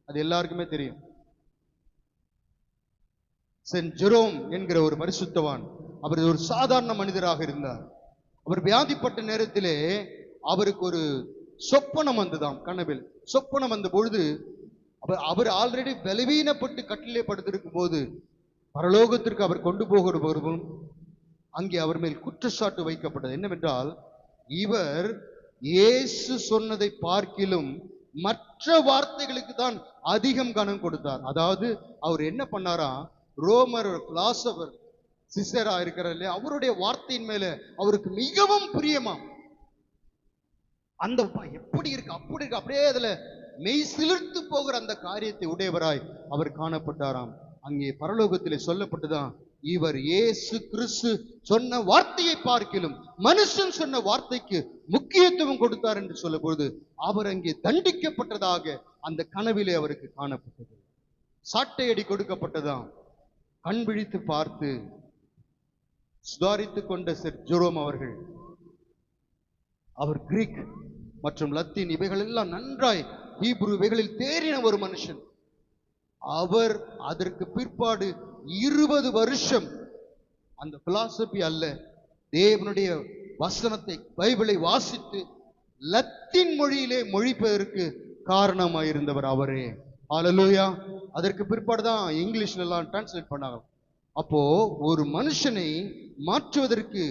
அது எல்லாருக்குமே தெரியும். சென்ட் ஜெரோம் என்கிற ஒரு பரிசுத்தவான், அவர் ஒரு சாதாரண மனிதராக இருந்தார். அவர் வியாதிப்பட்ட நேரத்திலே அவருக்கு ஒரு சொப்பனம் வந்ததாம். கனவில் சொப்பனம் வந்த பொழுது அவர் ஆல்ரெடி பலவீனப்பட்டு கட்டிலே படுத்திருக்கும் போது பரலோகத்திற்கு அவர் கொண்டு போகிறவரும் அங்கே அவர் மேல் குற்றச்சாட்டு வைக்கப்பட்டது. என்னவென்றால், இவர் இயேசு சொன்னதை பார்க்கிலும் மற்ற வார்த்தைகளுக்கு தான் அதிகம் கனம் கொடுத்தார். அதாவது அவர் என்ன பண்ணாரா, ரோமர் பிலாசபர் சிசரா இருக்கிற இல்லையா, அவருடைய வார்த்தையின் மேல அவருக்கு மிகவும் பிரியமாம். அந்த எப்படி இருக்கு அப்படி இருக்கு, அப்படியே அதுல மெய் சிலிர்த்து போகிற அந்த காரியத்தை உடையவராய் அவர் காணப்பட்டாராம். அங்கே பரலோகத்திலே சொல்லப்பட்டுதான், இவர் இயேசு கிறிஸ்து சொன்ன வார்த்தையை பார்க்கிலும் மனுஷன் சொன்ன வார்த்தைக்கு முக்கியத்துவம் கொடுத்தார் என்று சொல்லும் பொழுது அவர் அங்கே தண்டிக்கப்பட்டதாக அந்த கனவிலே அவருக்கு காணப்பட்டது. சாட்டையடி கொடுக்கப்பட்டதாம். கண் விழித்து பார்த்து சுதாரித்து கொண்ட செர் ஜெரோம் அவர்கள், அவர் கிரீக் மற்றும் லத்தீன் இவைகள் எல்லாம் நன்றாய் ஹீப்ரு இவைகளில் தேறின ஒரு மனுஷன். அவர் அதற்கு பிற்பாடு 20 வருஷம் அந்த பிலாசபி அல்ல, தேவனுடைய வசனத்தை பைபிளை வாசித்து லத்தீன் மொழியிலே மொழிப்பதற்கு காரணமாயிருந்தவர் அவரே. ஹல்லேலூயா. அதற்கு பிற்பாடுதான் இங்கிலீஷ்ல எல்லாம் டிரான்ஸ்லேட் பண்ணாங்க. அப்போ ஒரு மனுஷனை மாற்றுவதற்கு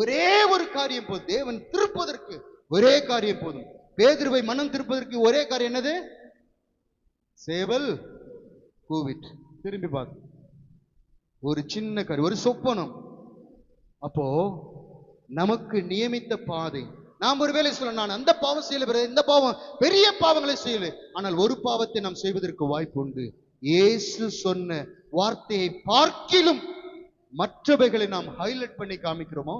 ஒரே ஒரு காரியம் போதும். தேவன் திருப்பதற்கு ஒரே காரியம் போதும். பேதுருவை மனம் திருப்பதற்கு ஒரே காரியம் என்னது? சேவல் கூவிட். திரும்பி பார்த்து ஒரு சின்ன காரியம், ஒரு சொப்பனம். அப்போ நமக்கு நியமித்த பாதை. நாம் ஒரு வேலை சொல்ல, நான் அந்த பாவம் செய்யல, இந்த பாவம், பெரிய பாவங்களை செய்யல, ஆனால் ஒரு பாவத்தை நாம் செய்வதற்கு வாய்ப்பு உண்டு. இயேசு சொன்ன வார்த்தையை பார்க்கிலும் மற்றவைகளை நாம் ஹைலைட் பண்ணி காமிக்கிறோமோ?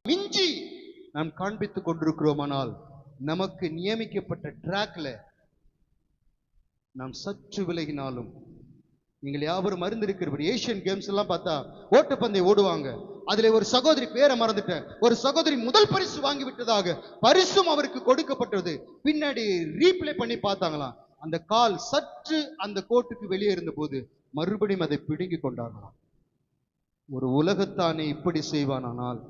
மிஞ்சி நாம் காண்பித்துக் கொண்டிருக்கிறோமானால் நமக்கு நியமிக்கப்பட்ட டிராக்ல நாம் சற்று விலகினாலும், நீங்கள் யாவரும் அறிந்திருக்கிறவர், ஏசியன் கேம்ஸ் எல்லாம் பார்த்தா ஓட்டப்பந்தயம் ஓடுவாங்க. அதுல ஒரு சகோதரி, பேரை மறந்துட்டேன், ஒரு சகோதரி முதல் பரிசு வாங்கி விட்டதாக பரிசும் அவருக்கு கொடுக்கப்பட்டது. பின்னாடி ரீப்ளே பண்ணி பார்த்தாங்களாம். அந்த கால் சற்று அந்த கோட்டுக்கு வெளியே இருந்த போது மறுபடியும் அதை பிடுங்கி கொண்டார்களாம். ஒரு உலகத்தானே இப்படி செய்வானால்,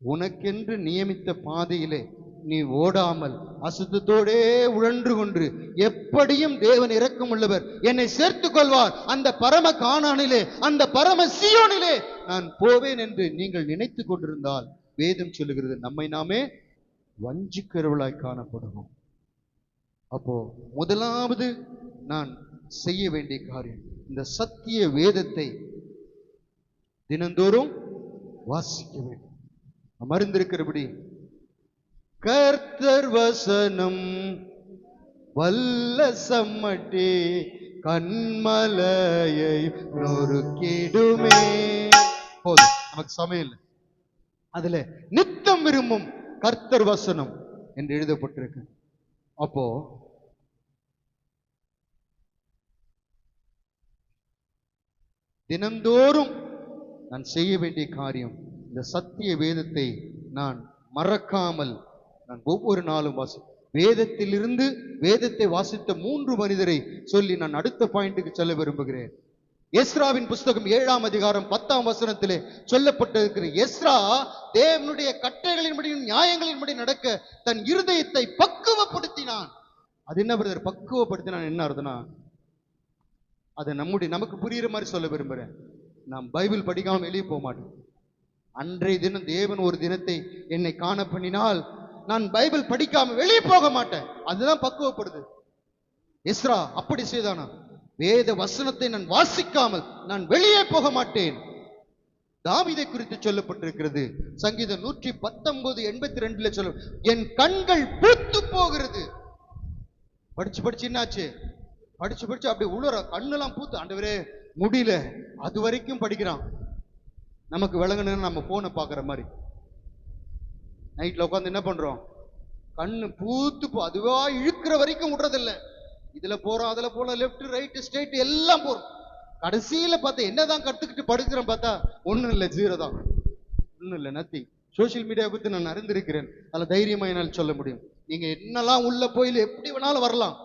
உனக்கென்று நியமித்த பாதையிலே நீ ஓடாமல் அசுத்தத்தோடே உழன்று கொண்டு, எப்படியும் தேவன் இரக்கம் உள்ளவர், என்னை சேர்த்துக் கொள்வார், அந்த பரம கானானிலே, அந்த பரம சீயோனிலே நான் போவேன் என்று நீங்கள் நினைத்து கொண்டிருந்தால், வேதம் சொல்லுகிறது நம்மை நாமே வஞ்சிக்கிறவர்களாய் காணப்படுவோம். அப்போ முதலாவது நான் செய்ய வேண்டிய காரியம், இந்த சத்திய வேதத்தை தினந்தோறும் வாசிக்க வேண்டும். அறிந்திருக்கிறபடி கர்த்தர் வசனம் வல்ல சம்மட்டே கண்மலையை நொறுக்கிடுமே. போதும், நமக்கு சமையல். அதுல நித்தம் விரும்பும் கர்த்தர் வசனம் என்று எழுதப்பட்டிருக்கு. அப்போ தினந்தோறும் நான் செய்ய வேண்டிய காரியம், இந்த சத்திய வேதத்தை நான் மறக்காமல் நான் ஒவ்வொரு நாளும் வேதத்திலிருந்து வேதத்தை வாசித்த 3 மனிதரை சொல்லி நான் அடுத்த பாயிண்ட்டுக்கு செல்ல விரும்புகிறேன். எஸ்ராவின் புஸ்தகம் 7ஆம் அதிகாரம் 10ஆம் வசனத்திலே சொல்லப்பட்டிருக்கிற எஸ்ரா தேவனுடைய கட்டளைகளின்படி நியாயங்களின்படி நடக்க தன் இருதயத்தை பக்குவப்படுத்தினான். அது என்ன பிரதர் பக்குவப்படுத்தினான்? என்ன அர்த்தம்னா, அதை நமக்கு புரியுற மாதிரி சொல்ல விரும்புகிறேன். நான் பைபிள் படிக்காம வெளியே போக மாட்டேன். அன்றைய தினம் தேவன் ஒரு தினத்தை என்னை காண பண்ணினால் நான் பைபிள் படிக்காம வெளியே போக மாட்டேன். அதுதான் பக்குவப்படுது. எஸ்ரா அப்படி செய்தானா? வேத வசனத்தை நான் வாசிக்காமல் நான் வெளியே போக மாட்டேன். தாவீதை குறித்து சொல்லப்பட்டிருக்கிறது. சங்கீதம் 119:82 சொல்ல, என் கண்கள் பூத்து போகிறது. படிச்சு என்னாச்சு? படிச்சு அப்படி உள்ள கண்ணெல்லாம் பூத்து, ஆண்டவரே முடியல, அது வரைக்கும் படிக்கிறான். நமக்கு விளங்கணும்னு நம்ம போனை பாக்குற மாதிரி நைட்ல உட்காந்து என்ன பண்றோம்? கண்ணு பூத்து அதுவா இழுக்கிற வரைக்கும் விடுறதில்லை. இதுல போறோம், அதுல போறோம், லெப்ட் ரைட் ஸ்ட்ரெயிட் எல்லாம் போறோம். கடைசியில பார்த்தா என்னதான் கத்துக்கிட்டு படுக்கிறோம் பார்த்தா ஒண்ணும் இல்லை, 0 தான். ஒண்ணும் இல்லை, நத்திங். சோசியல் மீடியா பத்தி நான் அறிந்திருக்கிறேன். அதில் தைரியமா என்னால் சொல்ல முடியும். நீங்க என்னெல்லாம் உள்ள போயில எப்படி வேணாலும் வரலாம்.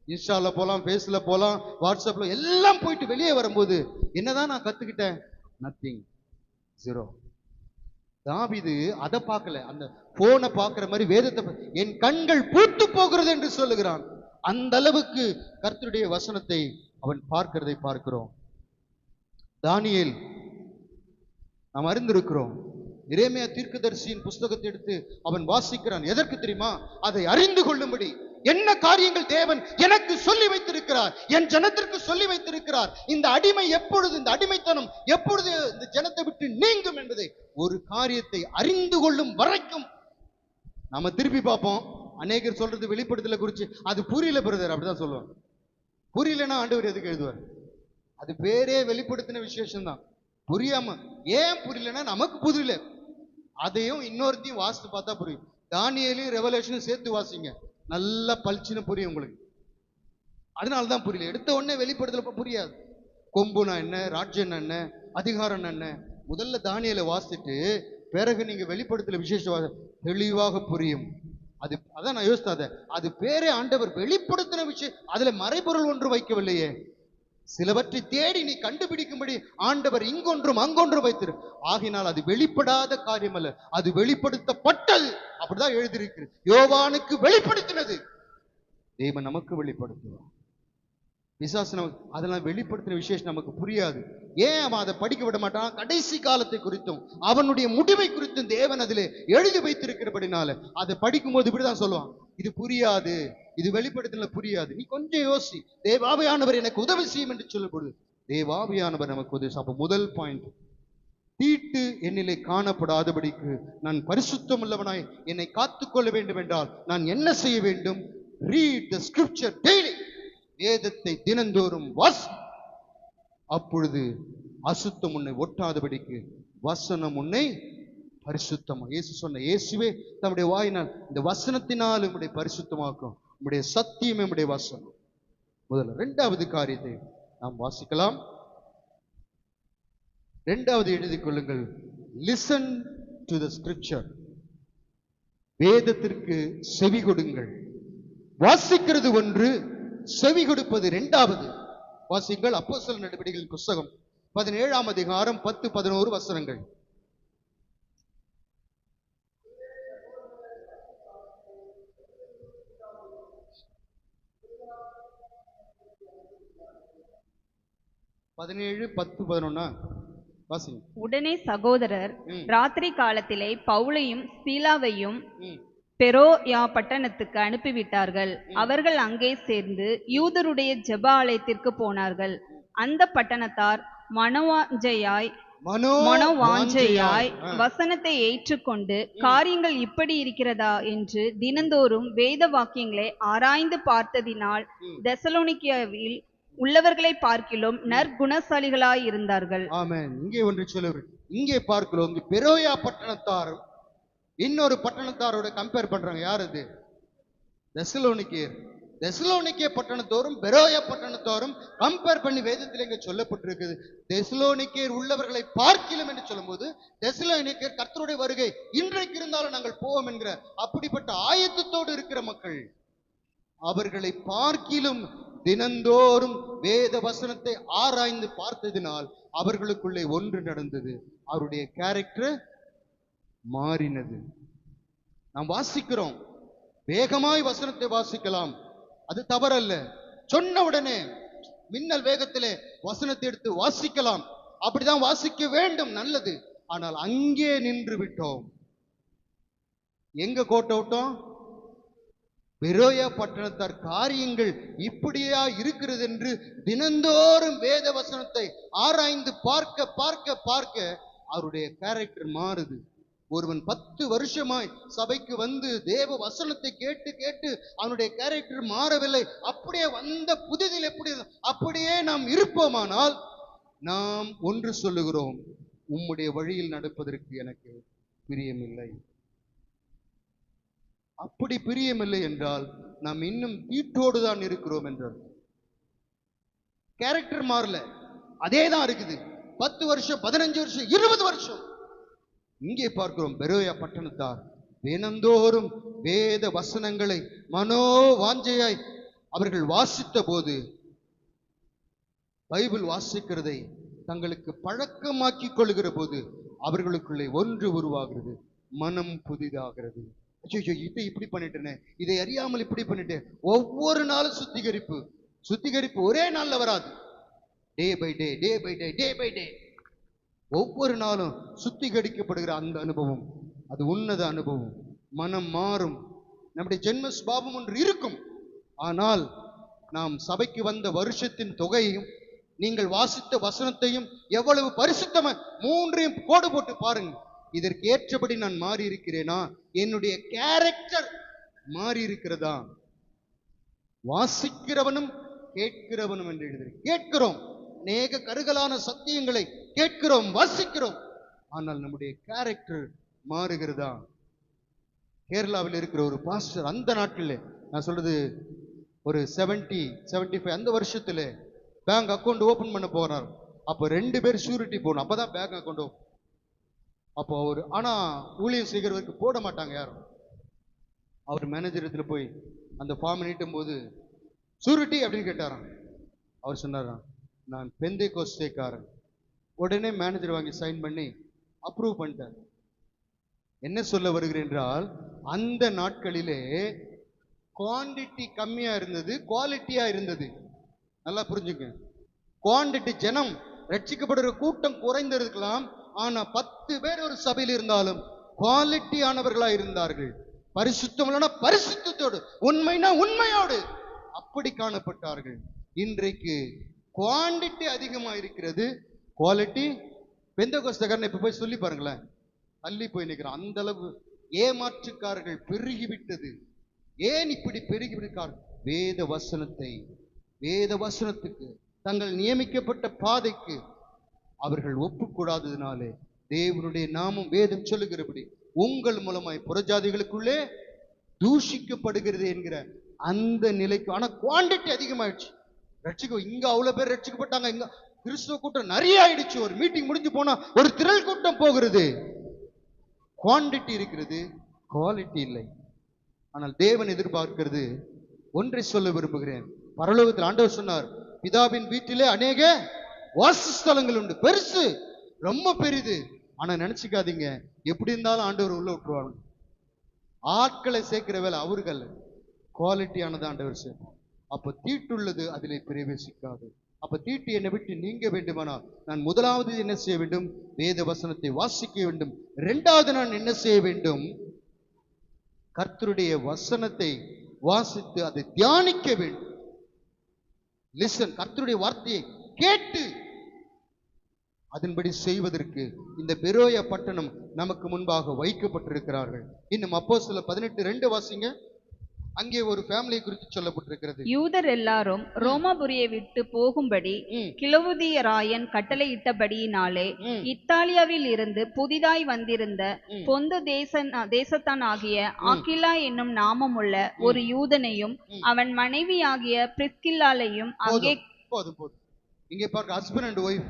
இன்ஸ்டால போலாம், ஃபேஸ்ல போலாம், வாட்ஸ்அப்ல எல்லாம் போயிட்டு வெளியே வரும்போது என்னதான் நான் கத்துக்கிட்டேன்? நத்திங், 0. தாவீது அதை பார்க்கல, அந்த போனை பார்க்கிற மாதிரி வேதத்தை, என் கண்கள் பூத்து போகிறது என்று சொல்லுகிறான். அந்த அளவுக்கு கர்த்தருடைய வசனத்தை அவன் பார்க்கிறதை பார்க்கிறோம். தானியேல் நாம் அறிந்திருக்கிறோம். எரேமியா தீர்க்கதரிசியின் புஸ்தகத்தை எடுத்து அவன் வாசிக்கிறான். எதற்கு தெரியுமா? அதை அறிந்து கொள்ளும்படி. என்ன காரியங்கள் தேவன் எனக்கு சொல்லி வைத்திருக்கிறார், என் ஜனத்திற்கு சொல்லி வைத்திருக்கிறார். இந்த அடிமை எப்பொழுது, இந்த அடிமைத்தனம் எப்பொழுது இந்த ஜனத்தை விட்டு நீங்கும் என்பதை ஒரு காரியத்தை அறிந்து கொள்ளும் வரைக்கும் நாம திருப்பி பார்ப்போம். அநேகர் சொல்றது வெளிப்படுத்தல குறிச்சு, அது புரியல பிரதர், அப்படிதான் சொல்லுவாங்க. புரியலன்னா ஆண்டவர் எதுக்கு எழுதுவார்? அது பேரே வெளிப்படுத்தின விசேஷம் தான். புரியாம ஏன் புரியலன்னா நமக்கு புரியல. அதையும் இன்னொருத்தையும் வாசித்து பார்த்தா புரியும். தானியேலையும் ரெவலேஷனும் சேர்த்து வாசிங்க, நல்லா பளிச்சுன்னு புரியும் உங்களுக்கு. அதனாலதான் புரியல. எடுத்த உடனே வெளிப்படுத்தல புரியாது. கொம்புனா என்ன, ராஜ்யம் என்ன, அதிகாரம் என்ன, முதல்ல தானியேலை வாசிட்டு பிறகு நீங்க வெளிப்படுத்தல விசேஷ தெளிவாக புரியும். அதான் நான் யோசித்தாத, அது பேரே ஆண்டவர் வெளிப்படுத்தின விஷயம். அதுல மறைபொருள் ஒன்று வைக்கவில்லையே. சிலவற்றை தேடி நீ கண்டுபிடிக்கும்படி ஆண்டவர் இங்கொன்றும் அங்கொன்றும் வைத்திரு. ஆகினால் அது வெளிப்படாத காரியம் அல்ல, அது வெளிப்படுத்தப்பட்டது. அப்படிதான் எழுதியிருக்கு. யோவானுக்கு வெளிப்படுத்தினது தேவன் நமக்கு வெளிப்படுத்துவார். பிசாசு நமக்கு அதெல்லாம் வெளிப்படுத்தின விசேஷம் நமக்கு புரியாது. ஏன் அவன் அதை படிக்க விட மாட்டான்? கடைசி காலத்தை குறித்தும் அவனுடைய முடிவை குறித்தும் தேவன் அதிலே எழுதி வைத்திருக்கிறபடினால அதை படிக்கும் போது இப்படிதான் சொல்லுவான், இது புரியாது, இது வெளிப்படுத்தின புரியாது. நீ கொஞ்சம் யோசி, தேவாவியானவர் எனக்கு உதவி செய்யும் என்று சொல்லப்படுது. தேவாவியானவர் நமக்கு உதவி. அப்ப முதல் பாயிண்ட், தீட்டு என்னிலே காணப்படாதபடிக்கு நான் பரிசுத்தம் உள்ளவனாய் என்னை காத்துக்கொள்ள வேண்டும் என்றால் நான் என்ன செய்ய வேண்டும்? Read the scripture daily. வேதத்தை தினந்தோறும் வாசி. அப்பொழுது அசுத்தம் உன்னை ஒட்டாதபடிக்கு வசனம் உன்னை பரிசுத்தமா. இயேசு சொன்ன, இயேசுவே தம்முடைய வாயினால் இந்த வசனத்தினால் உம்முடைய பரிசுத்தமாக்கும். உம்முடைய சத்தியம் உம்முடைய வசனம். முதல்ல. இரண்டாவது காரியத்தை நாம் வாசிக்கலாம். இரண்டாவது எழுதிக் கொள்ளுங்கள், லிசன் டு த ஸ்கிரிப்சர். வேதத்திற்கு செவி கொடுங்கள். வாசிக்கிறது ஒன்று, செவி கொடுப்பது இரண்டாவது. வாசிங்கள் அப்போஸ்தலர் நடவடிக்கைகளின் புஸ்தகம் 17ஆம் அதிகாரம் 10-11 வசனங்கள். வாசிங்க. உடனே சகோதரர் ராத்திரி காலத்திலே பவுலையும் சீலாவையும் பெரோயா பட்டணத்துக்கு அனுப்பிவிட்டார்கள். அவர்கள் அங்கே சேர்ந்து யூதருடைய ஜெப ஆலயத்திற்கு போனார்கள். அந்த பட்டணத்தார் மனோவாஞ்சையாய் வசனத்தை ஏற்றுக்கொண்டு காரியங்கள் இப்படி இருக்கிறதா என்று தினந்தோறும் வேத வாக்கியங்களை ஆராய்ந்து பார்த்ததினால் தெசலோனிக்கேயில் உள்ளவர்களை பார்க்கிலும் நற்குணசாலிகளாய் இருந்தார்கள். ஆமென். இங்கே ஒன்று சொல்லுகிறேன். இங்கே பார்க்கிறோம், இங்க பெரோயா பட்டணத்தாரும் இன்னொரு பட்டணத்தாரோட கம்பேர் பண்றாங்க. யார் அது? தெசலோனிக்கேயர். தெசலோனிக்கே பட்டணத்தோரும் பெரோயா பட்டணத்தோரும் கம்பேர் பண்ணி வேதத்தில் இங்க சொல்லப்பட்டிருக்குது. தெசலோனிக்கேயர் உள்ளவர்களை பார்க்கிலும் என்று சொல்லும்போது, தெசலோனிக்கேயர் கர்த்தருடைய வருகை இன்றைக்கு இருந்தாலும் நாங்கள் போவோம் என்கிற அப்படிப்பட்ட ஆயத்தத்தோடு இருக்கிற மக்கள். அவர்களை பார்க்கிலும் தினந்தோறும் வேத வசனத்தை ஆராய்ந்து பார்த்ததினால் அவர்களுக்குள்ளே ஒன்று நடந்தது. அவருடைய கேரக்டர் மாறினது. நாம் வாசிக்கிறோம், வேகமாய் வசனத்தை வாசிக்கலாம், அது தவறல்ல. சொன்ன உடனே மின்னல் வேகத்திலே வசனத்தை எடுத்து வாசிக்கலாம், அப்படிதான் வாசிக்க வேண்டும், நல்லது. ஆனால் அங்கே நின்று விட்டோம். எங்க கோட்டை விட்டோம்? பெரோயா பட்டணத்தார் காரியங்கள் இப்படியா இருக்கிறது என்று தினந்தோறும் வேத வசனத்தை ஆராய்ந்து பார்க்க பார்க்க பார்க்க அவருடைய கேரக்டர் மாறுது. ஒருவன் 10 வருஷமாய் சபைக்கு வந்து தேவ வசனத்தை கேட்டு கேட்டு அவனுடைய கேரக்டர் மாறவில்லை, அப்படியே வந்த புதிதில் எப்படி அப்படியே நாம் இருப்போமானால் நாம் ஒன்று சொல்லுகிறோம், உம்முடைய வழியில் நடப்பதற்கு எனக்கு பிரியமில்லை. அப்படி பிரியமில்லை என்றால் நாம் இன்னும் தீட்டோடு தான் இருக்கிறோம் என்றார். கேரக்டர் மாறல, அதே தான் இருக்குது. 10 வருஷம் 15 வருஷம் 20 வருஷம். இங்கே பார்க்கிறோம், பெரோயா பட்டணத்தார் தினந்தோறும் வேத வசனங்களை மனோ வாஞ்சையாய் அவர்கள் வாசித்த போது பைபிள் வாசிக்கிறதை தங்களுக்கு பழக்கமாக்கி கொள்கிற போது அவர்களுக்குள்ளே ஒன்று உருவாகிறது, மனம் புதிதாகிறது. இதை இப்படி பண்ணிட்டேனே, இதை அறியாமல் இப்படி பண்ணிட்டேன். ஒவ்வொரு நாளும் சுத்திகரிப்பு ஒரே நாள்ல வராது. Day by day, day by day, day by day, ஒவ்வொரு நாளும் சுத்திகரிக்கப்படுகிற அந்த அனுபவம், அது உன்னத அனுபவம். மனம் மாறும். நம்முடைய ஜென்ம சுபாவம் ஒன்று இருக்கும். ஆனால் நாம் சபைக்கு வந்த வருஷத்தின் தொகையையும் நீங்கள் வாசித்த வசனத்தையும் எவ்வளவு பரிசுத்தமா 3ஐயும் கோடு போட்டு பாருங்க. இதற்கு ஏற்றபடி நான் மாறி இருக்கிறேனா? என்னுடைய கேரக்டர் மாறி இருக்கிறதா? வாசிக்கிறவனும் கேட்கிறவனும் என்று எழுதி கேட்கிறோம், அநேக கருகலான சத்தியங்களை கேட்கிறோம், வாசிக்கிறோம். ஆனால் நம்முடைய கேரக்டர் மாறுகிறதா? கேரளாவில் இருக்கிற ஒரு பாஸ்டர், அந்த நாட்டில் நான் சொல்றது ஒரு 70-75 அந்த வருஷத்துல பேங்க் அக்கௌண்ட் ஓபன் பண்ண போறார். அப்போ 2 பேர் ஷூரிட்டி போகணும், அப்பதான் பேங்க் அக்கௌண்ட் ஓபன். அப்போ அவர் ஆனா ஊழியம் செய்கிறவருக்கு போட மாட்டாங்க யாரும். அவர் மேனேஜர் இடத்துல போய் அந்த ஃபார்ம் நீட்டும் போது ஷூரிட்டி அப்படின்னு கேட்டாராம். அவர் சொன்னாராம், நான் பெந்தேகோஸ்தேக்காரன். உடனே மேனேஜர் வாங்கி சைன் பண்ணி அப்ரூவ் பண்ணிட்டார். என்ன சொல்ல வருகிறேன் என்றால், அந்த நாட்களிலே குவான்டிட்டி கம்மியா இருந்தது, குவாலிட்டியா இருந்தது. நல்லா புரிஞ்சுங்க. குவான்டிட்டி, ஜனம் ரட்சிக்கப்படுகிற கூட்டம் குறைந்திருக்கலாம், ஆனா 10 பேர் ஒரு சபையில் இருந்தாலும் குவாலிட்டியானவர்களா இருந்தார்கள். பரிசுத்தம் பரிசுத்தத்தோடு, உண்மைனா உண்மையோடு அப்படி காணப்பட்டார்கள். இன்றைக்கு குவான்டிட்டி அதிகமா இருக்கிறது, குவாலிட்டி பெந்தேகோஸ்தேக்காரன் இப்ப போய் சொல்லி பாருங்களேன், தள்ளி போய் நிற்கிறான். அந்த அளவு ஏமாற்றுக்காரர்கள் பெருகிவிட்டது. ஏன் இப்படி பெருகிவிட்டார்கள்? வேத வசனத்துக்கு தங்கள் நியமிக்கப்பட்ட பாதைக்கு அவர்கள் ஒப்புக்கூடாததினாலே தேவனுடைய நாமம் வேதம் சொல்லுகிறபடி உங்கள் மூலமாய் புறஜாதிகளுக்குள்ளே தூஷிக்கப்படுகிறது என்கிற அந்த நிலைக்கு. ஆனா குவான்டிட்டி அதிகமாயிடுச்சு. இங்க அவ்வளவு பேர் ரட்சிக்கப்பட்டாங்க, இங்க கிறிஸ்துவ கூட்டம் நிறைய ஆயிடுச்சு. ஒரு மீட்டிங் முடிஞ்சு போனா ஒரு திரள் கூட்டம் போகிறது. குவான்டிட்டி இருக்கிறது, குவாலிட்டி இல்லை. ஆனால் தேவன் எதிர்பார்க்கிறது ஒன்றை சொல்ல விரும்புகிறேன். பரலோகத்தில் ஆண்டவர் சொன்னார், பிதாவின் வீட்டிலே அநேக வாசஸ்தலங்கள் உண்டு. பெருசு, ரொம்ப பெரிது. ஆனா நினைச்சுக்காதீங்க, எப்படி இருந்தாலும் ஆண்டவர் உள்ள விட்டுருவாங்க. ஆட்களை சேர்க்கிற வேலை அவர்கள், குவாலிட்டியானது ஆண்டவர் சேர்ப்பார். அப்ப தீட்டுள்ளது அதிலே பிரவேசிக்காது. அப்ப தீட்டு என்னை விட்டு நீங்க வேண்டுமானால் நான் முதலாவது என்ன செய்ய வேண்டும்? வேத வசனத்தை வாசிக்க வேண்டும். 2வது நான் என்ன செய்ய வேண்டும்? கர்த்தருடைய வசனத்தை வாசித்து அதை தியானிக்க வேண்டும். லிசன், கர்த்தருடைய வார்த்தையை கேட்டு அதன்படி செய்வதற்கு இந்த பெரோயா பட்டணம் நமக்கு முன்பாக வைக்கப்பட்டிருக்கிறார்கள். இன்னும் அப்போஸ்தலர் 18:2 வாசிங்க. அங்கே ஒரு ஃபேமிலியை குறித்து சொல்லப்பட்டிருக்கிறது. யூதர் எல்லாரும் ரோமாபுரியை விட்டு போகும்படி கிலவுதியராயன் கட்டளையிட்டபடியினாலே இத்தாலியாவில் இருந்து புதிதாய் வந்திருந்த பொந்து தேசத்தான் ஆகிய ஆக்கிலா என்னும் நாமமுள்ள ஒரு யூதனையும் அவன் மனைவியாகிய பிரிஸ்கில்லாலையும் அங்கே போதும். இங்கே பாருங்க, husband and wife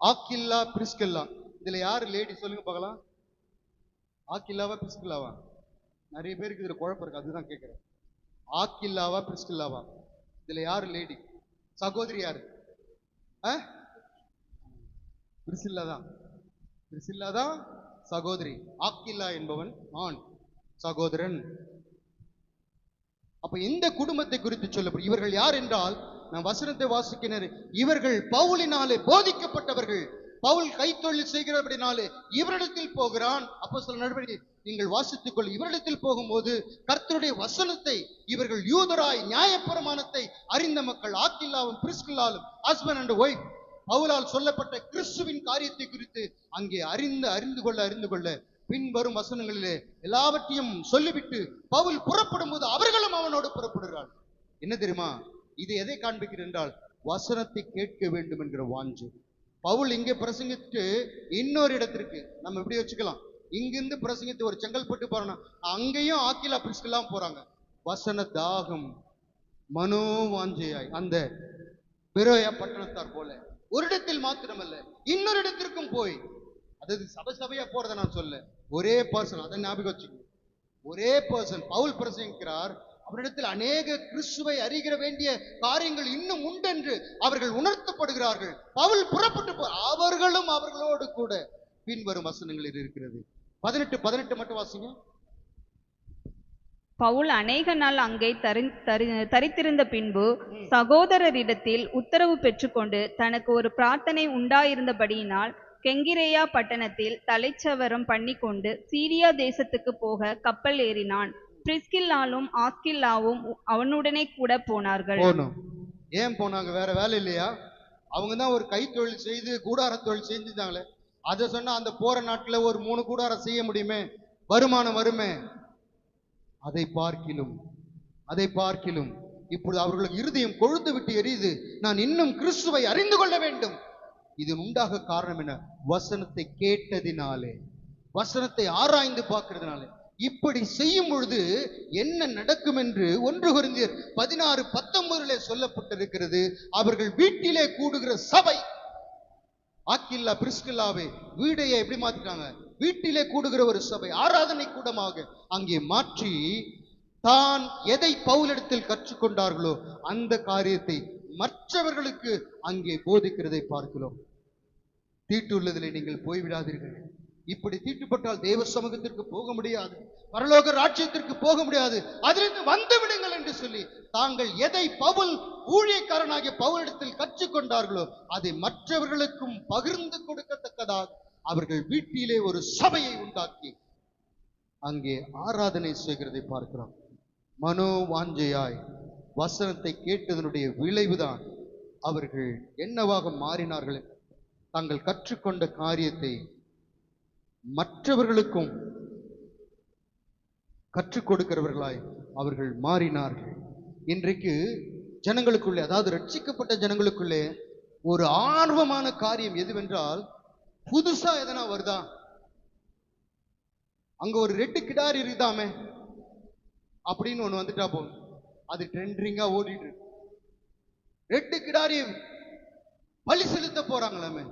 Aquila Priscilla. இதுல யாரு லேடி சொல்லுங்க பார்க்கலாம். ஆக்கில்லாவா பிரிஸ்கில்லாவா? நிறைய பேருக்கு இதுல குழப்பம் இருக்கு, அதுதான் கேட்கிறேன். ஆக்கில்லாவா பிரிஸ்கில்லாவா? இதுல யாரு லேடி? சகோதரி யாரு? பிரிசில்லா தான். பிரிசில்லா தான் சகோதரி. ஆக்கில்லா என்பவன் ஆண் சகோதரன். அப்ப இந்த குடும்பத்தை குறித்து சொல்லப்படும். இவர்கள் யார் என்றால், நான் வசனத்தை வாசிக்கிறேன், இவர்கள் பவுலினாலே போதிக்கப்பட்டவர்கள். பவுல் கைத்தொழில் செய்கிறபடினாலே இவரிடத்தில் போகிறான். அப்போஸ்தலர் நடவடிக்கை நீங்கள் வாசித்துக் கொள். இவரிடத்தில் போகும்போது கர்த்தருடைய வசனத்தை இவர்கள் யூதராய் நியாயப்பிரமாணத்தை அறிந்த மக்கள். ஆக்கில்லாவும் பிரிஸ்கில்லாலும் ஹஸ்பண்ட் அண்ட் ஒய்ஃப் பவுலால் சொல்லப்பட்ட கிறிஸ்துவின் காரியத்தை குறித்து அங்கே அறிந்து கொள்ள பின்வரும் வசனங்களிலே எல்லாவற்றையும் சொல்லிவிட்டு பவுல் புறப்படும் போது அவர்களும் அவனோடு புறப்படுகிறார்கள். என்ன தெரியுமா இது? எதை காண்பிக்கிறது என்றால், வசனத்தை கேட்க வேண்டும் என்கிற வாஞ்சை. பவுல் இங்கே பிரசங்கிட்டு இன்னொரு இடத்திற்கு நம்ம இப்படி வச்சுக்கலாம். இங்கிருந்து பிரசங்கித்து ஒரு செங்கல்பட்டு போறோம்னா அங்கேயும் ஆக்கிலா பிரிஸ்கில்லாம் போறாங்க. வசன தாகம் மனோவாஞ்சையாய் அந்த பெரோயா பட்டணத்தார் போல ஒரு இடத்தில் மாத்திரமல்ல இன்னொரு இடத்திற்கும் போய், அதாவது சபையா போறத நான் சொல்ல, ஒரே பர்சன், அதை ஞாபகம் வச்சுக்கணும். ஒரே பர்சன் பவுல் பிரசங்கிக்கிறார். அவரிடத்தில் அநேக கிறிஸ்துவை அறிகிற வேண்டிய காரியங்கள் இன்னும் உண்டென்று அவர்கள் உணர்த்தப்படுகிறார்கள். பவுல் புறப்பட்டு அவர்களும் அவர்களோடு கூட பின்வரும் வசனங்களில் இருக்கிறது. 18 மட்டும் வாசிங்க. பவுல் அநேக நாள் அங்கே தரித்திருந்த பின்பு சகோதரரிடத்தில் உத்தரவு பெற்றுக்கொண்டு தனக்கு ஒரு பிரார்த்தனை உண்டாயிருந்தபடியினால் கெங்கிரேயா பட்டணத்தில் தலைச்சவரம் பண்ணி கொண்டு சீரியா தேசத்துக்கு போக கப்பல் ஏறினான். பிரிஸ்கில்லாலும் ஆக்கில்லாவும் அவனுடனே கூட போனார்கள். ஏன் போனாங்க? வேற வேலை இல்லையா? அவங்க தான் ஒரு கைத்தொழில் செய்து கூடார தொழில் செஞ்சுட்டாங்களே. அதை சொன்னா அந்த போற நாட்டுல ஒரு 3 கூடாரம் செய்ய முடியுமே, வருமானம் வருமே. அதை பார்க்கிலும் இப்பொழுது அவர்களுக்கு இருதயம் கொழுந்து விட்டு எரியுது. நான் இன்னும் கிறிஸ்துவை அறிந்து கொள்ள வேண்டும். இது உண்டாக காரணம் என்ன? வசனத்தை கேட்டதினாலே, வசனத்தை ஆராய்ந்து பார்க்கிறதுனாலே. இப்படி செய்யும் பொழுது என்ன நடக்கும் என்று 1 கொரிந்தியர் 16:19 சொல்லப்பட்டிருக்கிறது. அவர்கள் வீட்டிலே கூடுகிற சபை. ஆக்கில்லா பிரிஸ்கில்லாவை வீடையை எப்படி மாத்திட்டாங்க? வீட்டிலே கூடுகிற ஒரு சபை, ஆராதனை கூடமாக அங்கே மாற்றி தான் எதை பவுலிடத்தில் கற்றுக்கொண்டார்களோ அந்த காரியத்தை மற்றவர்களுக்கு அங்கே போதிக்கிறதை பார்க்கிறோம். தீட்டுள்ளதிலே நீங்கள் போய்விடாதீர்கள். இப்படி தீட்டுப்பட்டால் தேவ சமூகத்திற்கு போக முடியாது, பரலோக ராஜ்யத்திற்கு போக முடியாது, அதிலிருந்து வந்து விடுங்கள் என்று சொல்லி தாங்கள் எதை பவுல் ஊழியக்காரனாகிய பவுலிடத்தில் கற்றுக்கொண்டார்களோ அதை மற்றவர்களுக்கும் பகிர்ந்து கொடுக்கத்தக்கதாக அவர்கள் வீட்டிலே ஒரு சபையை உண்டாக்கி அங்கே ஆராதனை செய்கிறதை பார்க்கிறோம். மனோ வாஞ்சையாய் வசனத்தை கேட்டதனுடைய விளைவுதான் அவர்கள் என்னவாக மாறினார்கள்? தாங்கள் கற்றுக்கொண்ட காரியத்தை மற்றவர்களுக்கும் கற்றுக் கொடுக்கிறவர்களாய் அவர்கள் மாறினார்கள். இன்றைக்கு ஜனங்களுக்குள்ளே, அதாவது ரட்சிக்கப்பட்ட ஜனங்களுக்குள்ளே ஒரு ஆர்வமான காரியம் எதுவென்றால், புதுசா எதனா வருதா, அங்க ஒரு ரெட்டு கிடாரி இருக்குதாமே அப்படின்னு ஒண்ணு வந்துட்டா போதும், அது ட்ரெண்டிங்கா ஓடிட்டு ரெட்டு கிடாரி பலி செலுத்த போறாங்களாமே.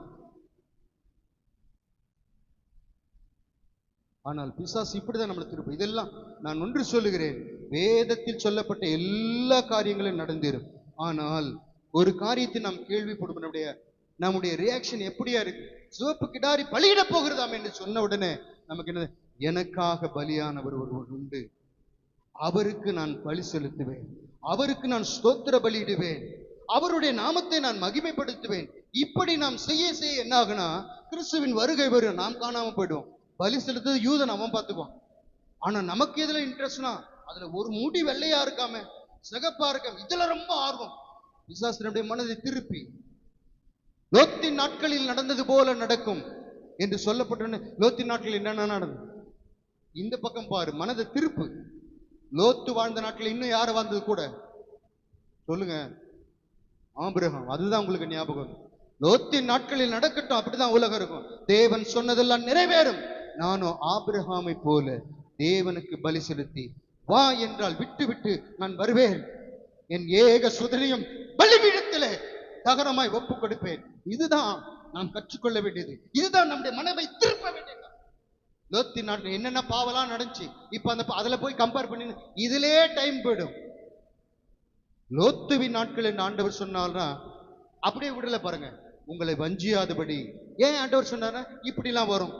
ஆனால் பிசாசு இப்படிதான் நம்மளை திருப்ப. இதெல்லாம் நான் ஒன்று சொல்லுகிறேன், வேதத்தில் சொல்லப்பட்ட எல்லா காரியங்களும் நடந்தேறும். ஆனால் ஒரு காரியத்தை நாம் கேள்விப்படும் நம்முடைய ரியாக்ஷன் எப்படியா இருக்கு? சிவப்பு கிடாரி பலியிட போகிறதாம் என்று சொன்ன உடனே நமக்கு என்ன? எனக்காக பலியானவர் ஒருவர் உண்டு, அவருக்கு நான் பலி செலுத்துவேன், அவருக்கு நான் ஸ்தோத்திர பலியிடுவேன், அவருடைய நாமத்தை நான் மகிமைப்படுத்துவேன். இப்படி நாம் செய்ய செய்ய என்ன ஆகுனா, கிறிஸ்துவின் வருகை வரும், நாம் காணாம போயிடுவோம். பலி செலுத்தது யூதன், அவன் பார்த்துக்குவான். ஆனா நமக்கு எதுல இன்ட்ரெஸ்ட்னா, அதுல ஒரு முடி வெள்ளையா இருக்காம சிகப்பா இருக்காம இதுல ரொம்ப ஆர்வம். பிசாசனுடைய மனதை திருப்பி லோத்தின் நாட்களில் நடந்தது போல நடக்கும் என்று சொல்லப்பட்ட லோத்தின் நாட்களில் என்னென்ன நடந்தது? இந்த பக்கம் பாரு, மனதை திருப்பு. லோத்து வாழ்ந்த நாட்டில் இன்னும் யார் வாழ்ந்தது கூட சொல்லுங்க? ஆபிரகாம். அதுதான் உங்களுக்கு ஞாபகம். லோத்தின் நாட்களில் நடக்கட்டும், அப்படிதான் உலகம் இருக்கும். தேவன் சொன்னதெல்லாம் நிறைவேறும். நானும் ஆபிரகாமை போல தேவனுக்கு பலி செலுத்தி வா என்றால் விட்டு விட்டு நான் வருவேன். என் ஏக சுதனியம் பலிபீடத்திலே தகனமாய் ஒப்பு கொடுப்பேன். இதுதான் நாம் கற்றுக்கொள்ள வேண்டியது. இதுதான் நம்முடைய மனதை திருப்ப வேண்டியது. லோத்தின் நாட்டில் என்னென்ன பாவலாம் நடந்துச்சு, இப்ப அந்த அதுல போய் கம்பேர் பண்ணி இதிலே டைம் போயிடும். லோத்துவின் நாட்கள் என்று ஆண்டவர் சொன்னால்னா அப்படியே விடல பாருங்க. உங்களை வஞ்சியாதபடி ஏன் ஆண்டவர் சொன்னாரா? இப்படி எல்லாம் வரும்,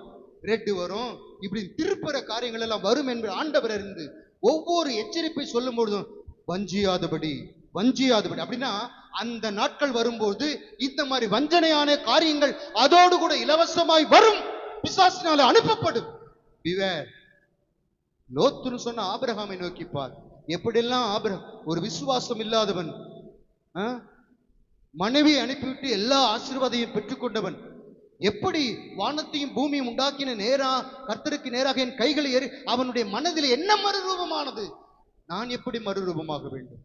ரெட்டு வரும், இப்படி திருப்புற காரியங்கள் எல்லாம் வரும் என்று ஆண்டவர் அறிந்து ஒவ்வொரு எச்சரிப்பை சொல்லும் பொழுதும் வஞ்சியாதபடி வஞ்சியாதபடி அப்படின்னா அந்த நாட்கள் வரும்போது இந்த மாதிரி வஞ்சனையான காரியங்கள் அதோடு கூட இலவசமாய் வரும், பிசாசினால அனுப்பப்படும். லோத்துன்னு சொன்ன ஆபிரகாமை நோக்கிப்பார். எப்படியெல்லாம் ஆபிரகாம் ஒரு விசுவாசம் இல்லாதவன், மனைவியை அனுப்பிவிட்டு எல்லா ஆசீர்வாதையும் பெற்றுக்கொண்டவன், எப்படி வானத்தையும் பூமியும் உண்டாக்கின கர்த்தருக்கு நேராக என் கைகளை ஏறி அவனுடைய மனதில் என்ன மறுரூபமானது? நான் எப்படி மறுரூபமாக வேண்டும்?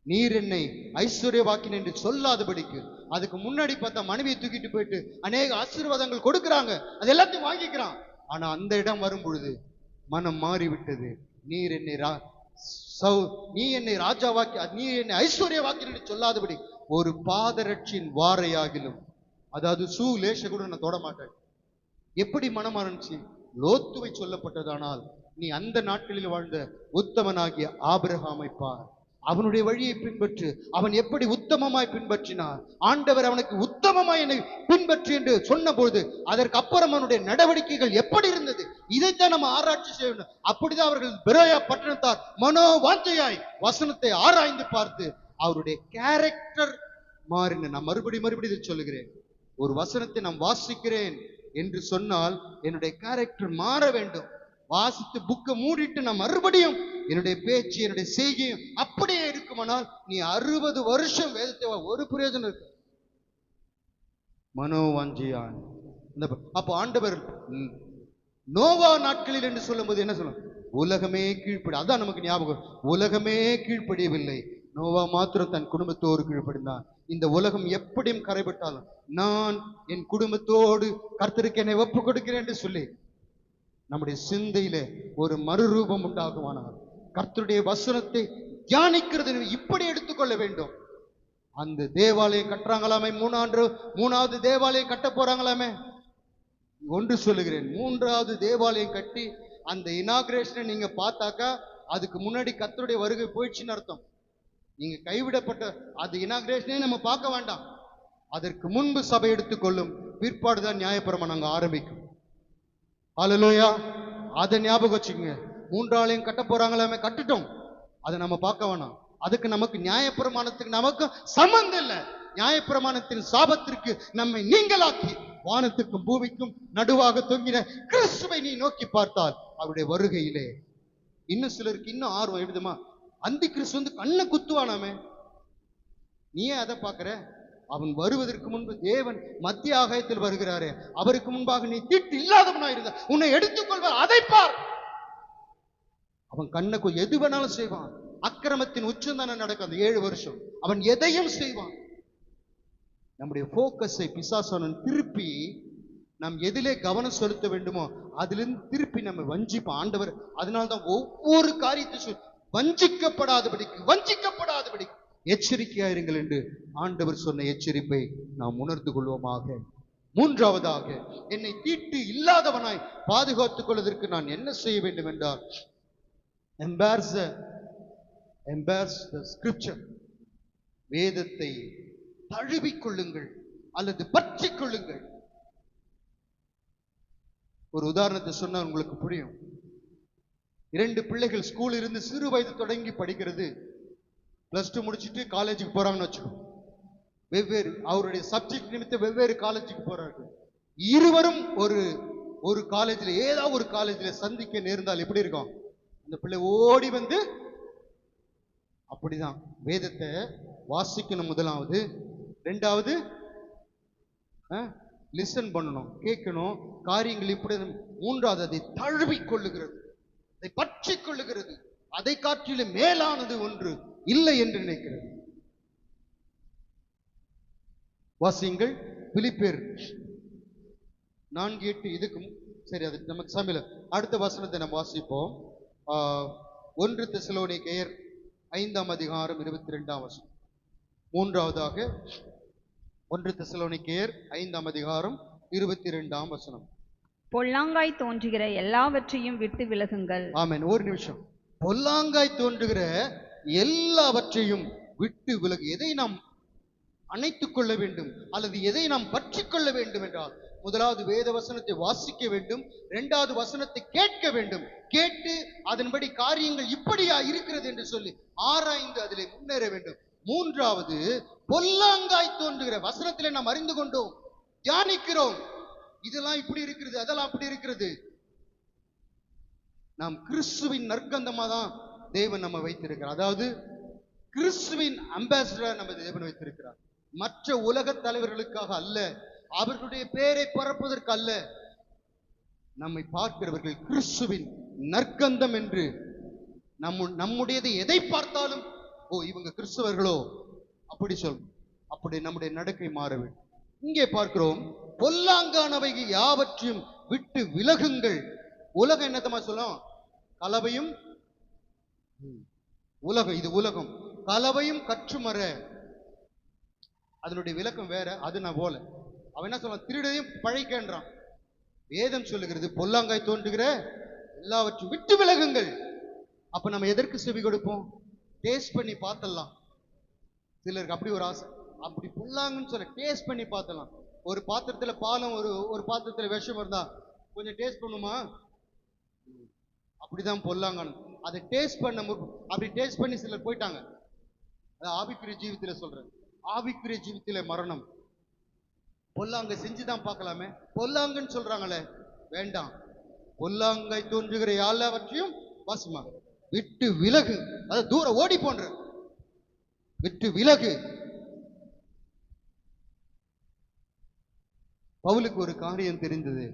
நீர் என்னை ஐஸ்வர்யவாக்கின் என்று சொல்லாதபடிக்கு. அதுக்கு முன்னாடி பார்த்தா மனைவியை தூக்கிட்டு போயிட்டு அநேக ஆசீர்வாதங்கள் கொடுக்குறாங்க, அது எல்லாத்தையும் வாங்கிக்கிறான். ஆனா அந்த இடம் வரும் பொழுது மனம் மாறிவிட்டது. நீர் என்னை நீ என்னை ராஜாவாக்கி, நீ என்னை ஐஸ்வர்யவாக்கின் என்று சொல்லாதபடி ஒரு பாதரட்சின் வாரையாகிலும், அதாவது லேச கூட நான் தொட மாட்டேன். எப்படி மனம் ஆரம்பிச்சு? லோத்துவை சொல்லப்பட்டதானால் நீ அந்த நாட்களில் வாழ்ந்த உத்தமனாகிய ஆபிரகாமை பார், அவனுடைய வழியை பின்பற்று. அவன் எப்படி உத்தமமாய் பின்பற்றினான், ஆண்டவர் அவனுக்கு உத்தமமாய் என்னை பின்பற்று என்று சொன்ன பொழுது அதற்கு அப்புறம் அவனுடைய நடவடிக்கைகள் எப்படி இருந்தது, இதைத்தான் நம்ம ஆராய்ச்சி செய்யணும். அப்படிதான் அவர்கள் பெரோயா பட்டணத்தார் மனோவாஞ்சையாய் வசனத்தை ஆராய்ந்து பார்த்து அவருடைய கேரக்டர் மாறின. நான் மறுபடி இதை சொல்லுகிறேன். ஒரு வசனத்தை நான் வாசிக்கிறேன் என்று சொன்னால் என்னுடைய கேரக்டர் மாற வேண்டும். வாசித்து புக்கை மூடிட்டு நான் மறுபடியும் என்னுடைய பேச்சு என்னுடைய செய்கையும் அப்படியே இருக்குமானால் நீ 60 வருஷம் வேதத்தை ஒரு பிரயோஜனம் இருக்கு. மனோவாஞ்சியான். அப்போ ஆண்டவர் நோவா நாட்களில் என்று சொல்லும் போது என்ன சொல்லும்? உலகமே கீழ்ப்படி. அதான் நமக்கு ஞாபகம். உலகமே கீழ்ப்படியவில்லை, நோவா மாத்திரம் தன் குடும்பத்தோடு கீழ்ப்படிந்தான். இந்த உலகம் எப்படியும் கரைபட்டாலும் நான் என் குடும்பத்தோடு கர்த்தருக்கு என்னை ஒப்பு கொடுக்கிறேன் என்று சொல்லி நம்முடைய சிந்தையில ஒரு மறுரூபம் உண்டாகுமானால் கர்த்தருடைய வசனத்தை தியானிக்கிறது இப்படி எடுத்துக்கொள்ள வேண்டும். அந்த தேவாலயம் கட்டுறாங்களாமே, மூணாவது தேவாலயம் கட்ட போறாங்களாமே. ஒன்று சொல்லுகிறேன், 3வது தேவாலயம் கட்டி அந்த இனாகிரேஷனை நீங்க பார்த்தாக்கா அதுக்கு முன்னாடி கர்த்தருடைய வருகை போயிடுச்சுன்னு அர்த்தம். நீங்க கைவிடப்பட்ட அது இனாகிரேஷனே நம்ம பார்க்க வேண்டாம். அதற்கு முன்பு சபை எடுத்துக்கொள்ளும் பிற்பாடுதான் நியாயப்பிரமாணம் நாங்க ஆரம்பிக்கும். ஹல்லேலூயா. அதை ஞாபகம் வச்சுக்கோங்க. 3ஆலயம் கட்ட போறாங்களாமே, கட்டுட்டோம், அதை நம்ம பார்க்க வேணாம். அதுக்கு நமக்கு நியாயப்பிரமாணத்துக்கு நமக்கு சம்பந்தம் இல்லை. நியாயப்பிரமாணத்தின் சாபத்திற்கு நம்மை நீங்களாக்கி வானத்துக்கும் பூமிக்கும் நடுவாக தொங்கின கிறிஸ்துவை நீ நோக்கி பார்த்தால் அவருடைய வருகையிலே இன்னும் சிலருக்கு இன்னும் ஆர்வம் எழுதுமா, அந்தி கிறிஸ்து வந்து கண்ணை குத்துவானாமே. நீ அதை பார்க்கிற? அவன் வருவதற்கு முன்பு தேவன் மத்திய ஆகாயத்தில் வருகிறாரே, அவருக்கு முன்பாக நீ தீட்டு இல்லாதவனா இருந்த உன்னை எடுத்துக்கொள்வார், அதை பார். அவன் கண்ணுக்கு எது வேணாலும் செய்வான். அக்கிரமத்தின் உச்சம் தானே நடக்கும் அந்த 7 வருஷம். அவன் எதையும் செய்வான். நம்முடைய போக்கஸை பிசாசானன் திருப்பி நாம் எதிலே கவனம் செலுத்த வேண்டுமோ அதிலிருந்து திருப்பி நம்ம வஞ்சிப்பான் ஆண்டவர். அதனால்தான் ஒவ்வொரு காரியத்தை வஞ்சிக்கப்படாதபடிக்கு எச்சரிக்கையாயிருங்கள் என்று ஆண்டவர் சொன்ன எச்சரிப்பை நாம் உணர்ந்து கொள்வோமாக. 3ஆவதாக, என்னை தீட்டு இல்லாதவனாய் பாதுகாத்துக் கொள்வதற்கு நான் என்ன செய்ய வேண்டும் என்றால், embrace the scripture. வேதத்தை தழுவிக் கொள்ளுங்கள் அல்லது பற்றிக் கொள்ளுங்கள். ஒரு உதாரணத்தை சொன்னா உங்களுக்கு புரியும். 2 பிள்ளைகள் ஸ்கூல் இருந்து சிறு வயது தொடங்கி படிக்கிறது, +2 முடிச்சுட்டு காலேஜுக்கு போறாங்கன்னு வச்சுக்கோ. வெவ்வேறு அவருடைய சப்ஜெக்ட் நிமித்தம் வெவ்வேறு காலேஜுக்கு போறார்கள். இருவரும் ஒரு காலேஜில் ஏதாவது ஒரு காலேஜில் சந்திக்க நேர்ந்தால் எப்படி இருக்கும்? அந்த பிள்ளை ஓடி வந்து அப்படிதான் வேதத்தை வாசிக்கணும். முதலாவது. 2வது லிசன் பண்ணணும், கேட்கணும், காரியங்கள் இப்படி. 3வது அதை தழுவிக் கொள்ளுகிறது, அதை பற்றி கொள்ளுகிறது. அதை காற்றிலும் மேலானது ஒன்று இல்லை என்று நினைக்கிறது. வாசியுங்கள் பிலிப்பியர் 4:8. இதுக்கும் சரி, அது நமக்கு சமையல அடுத்த வசனத்தை நம்ம வாசிப்போம். 1 தெசலோனிக்கேயர் 5ஆம் அதிகாரம் 22ஆம் வசனம். மூன்றாவதாக 1 தெசலோனிக்கேயர் 5ஆம் அதிகாரம் 22ஆம் வசனம். பொல்லாங்காய் தோன்றுகிற எல்லாவற்றையும் விட்டு விலகுங்கள். ஆமென். ஒரு நிமிஷம். பொல்லாங்காய் தோன்றுகிற எல்லாவற்றையும் விட்டு விலகு. எதை நாம் அணைத்துக் கொள்ள வேண்டும் அல்லது எதை நாம் பற்றிக் கொள்ள வேண்டும் என்றால், முதலாவது வேத வசனத்தை வாசிக்க வேண்டும், இரண்டாவது வசனத்தை கேட்க வேண்டும், கேட்டு அதன்படி காரியங்கள் இப்படியா இருக்கிறது என்று சொல்லி ஆராய்ந்து அதிலே முன்னேற வேண்டும். மூன்றாவது, பொல்லாங்காய் தோன்றுகிற வசனத்திலே நாம் அறிந்து கொண்டோம், தியானிக்கிறோம், இதெல்லாம் இப்படி இருக்கிறது, அதெல்லாம் அப்படி இருக்கிறது. நாம் கிறிஸ்துவின் நற்கந்தமா தான் தேவன் நம்ம வைத்திருக்கிறார். அதாவது கிறிஸ்துவின் அம்பாசிடர் நம்ம தேவன் வைத்திருக்கிறார். மற்ற உலக தலைவர்களுக்காக அல்ல, அவர்களுடைய பெயரை பரப்புவதற்கு அல்ல. நம்மை பார்க்கிறவர்கள் கிறிஸ்துவின் நற்கந்தம் என்று நம்முடையதை எதை பார்த்தாலும் ஓ இவங்க கிறிஸ்தவர்களோ அப்படி சொல்லும். அப்படி நம்முடைய நடக்கை மாற வேண்டும். இங்கே பார்க்கிறோம், பொல்லாங்கானவை யாவற்றையும் விட்டு விலகுங்கள். உலகம் என்னத்தமா சொல்லும்? கலவையும் உலகம், இது உலகம், கலவையும் கற்றுமற. அதனுடைய விளக்கம் வேற, அது நான் போல. அவன் என்ன சொல்ல, திருடையும் பழைக்கின்றான். வேதம் சொல்லுகிறது பொல்லாங்காய் தோன்றுகிற எல்லாவற்றையும் விட்டு விலகுங்கள். அப்ப நம்ம எதற்கு செவி கொடுப்போம்? டேஸ்ட் பண்ணி பார்த்தலாம். சிலருக்கு அப்படி ஒரு ஆசை, அப்படி பொல்லாங்கன்னு சொல்ல டேஸ்ட் பண்ணி பார்த்தலாம். ஒரு பாத்திரத்துல பாலம், ஒரு பாத்திரத்துல விஷம் இருந்தா கொஞ்சம் டேஸ்ட் பண்ணுமா? அப்படிதான் பொல்லாங்கன்னு. அதை டேஸ்ட் பண்ண அப்படி டேஸ்ட் பண்ணி சிலர் போயிட்டாங்க. அது ஆவிக்குரிய ஜீவித்தில சொல்றேன். ஆவிக்குரிய ஜீவித்தில மரணம். பொல்லாங்க செஞ்சுதான் பார்க்கலாமே, பொல்லாங்கன்னு சொல்றாங்களே, வேண்டாம். பொல்லாங்காய் தோன்றுகிற எல்லாவற்றையும் வாசிமா விட்டு விலகு. அதை தூரம் ஓடி போன்ற விட்டு விலகு. பவுலுக்கு ஒரு காரியம் தெரிந்தது.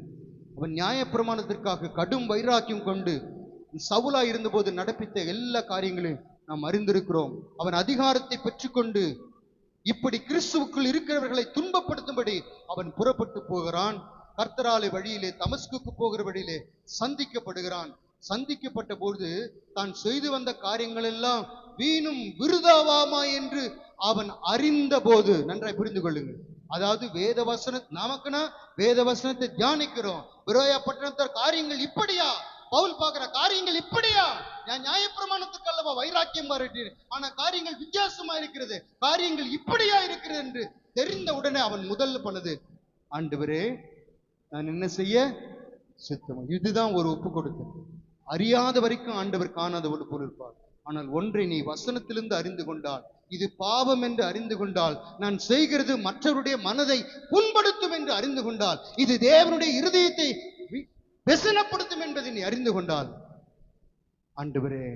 அவன் நியாயப்பிரமாணத்திற்காக கடும் வைராக்கியம் கொண்டு சவுலா இருந்தபோது நடப்பித்த எல்லா காரியங்களையும் நாம் அறிந்திருக்கிறோம். அவன் அதிகாரத்தை பெற்றுக்கொண்டு இப்படி கிறிஸ்துவுக்குள் இருக்கிறவர்களை துன்பப்படுத்தும்படி அவன் புறப்பட்டு போகிறான். கர்த்தராலே வழியிலே தமஸ்குக்கு போகிற வழியிலே சந்திக்கப்படுகிறான். சந்திக்கப்பட்ட போது தான் செய்து வந்த காரியங்கள் எல்லாம் வீணும் விருதாவாமா என்று அவன் அறிந்த போது, நன்றாய் புரிந்து கொள்ளுங்கள். அதாவது வேத வசன, நமக்குன்னா வேத வசனத்தை தியானிக்கிறோம். விரோயா பட்டணத்தார் காரியங்கள் இப்படியா, பவுல் பார்க்கிற காரியங்கள் இப்படியா, நான் நியாயப்பிரமாணத்துக்கு அல்லவா வைராக்கியம் மாறிட்டேன், ஆனா காரியங்கள் வித்தியாசமா இருக்கிறது, காரியங்கள் இப்படியா இருக்கிறது என்று தெரிந்த உடனே அவன் முதல்ல பண்ணது, ஆண்டவரே நான் என்ன செய்ய சித்தம். இதுதான் ஒரு ஒப்பு கொடுத்தேன். அறியாத வரைக்கும் ஆண்டவர் காணாத ஒரு பொருள் இருப்பார். ஆனால் ஒன்றை நீ வசனத்திலிருந்து அறிந்து கொண்டால், இது பாவம் என்று அறிந்து கொண்டால், நான் செய்கிறது மற்றவருடைய மனதை புண்படுத்தும் என்று அறிந்து கொண்டால், இது தேவனுடைய இருதயத்தை வெசனப்படுத்தும் என்பதை நீ அறிந்து கொண்டால், ஆண்டவரே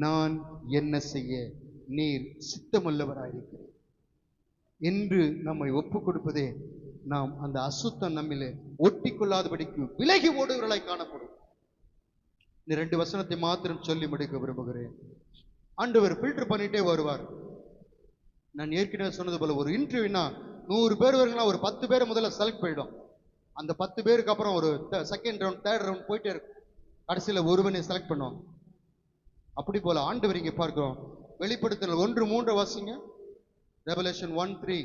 நான் என்ன செய்ய நீர் சித்தமுள்ளவராயிருக்கிறேன் என்று நம்மை ஒப்பு கொடுப்பதே நாம் அந்த அசுத்தம் நம்மிலே ஒட்டி கொள்ளாதபடிக்கு விலகி ஓடுகிறவர்களாய் காணப்படும். இந்த 2 வசனத்தை மாத்திரம் சொல்லி முடிக்க விரும்புகிறேன். ஆண்டவர் ஃபில்டர் பண்ணிட்டே வருவார். நான் ஏற்கனவே சொன்னது போல, ஒரு இன்டர்வியூனா 100 பேர் வருங்கன்னா ஒரு 10 பேரை முதல்ல செலக்ட் பண்ணிடும். அந்த 10 பேருக்கு அப்புறம் ஒரு செகண்ட் ரவுண்ட், தேர்ட் ரவுண்ட் போயிட்டே இருக்கும். கடைசியில் ஒருவனை செலக்ட் பண்ணுவாங்க. அப்படி போல ஆண்டவர் இங்கே பார்க்கிறோம். வெளிப்படுத்தல் 1:3 வாசிங்க. ரெவலேஷன் 1:3.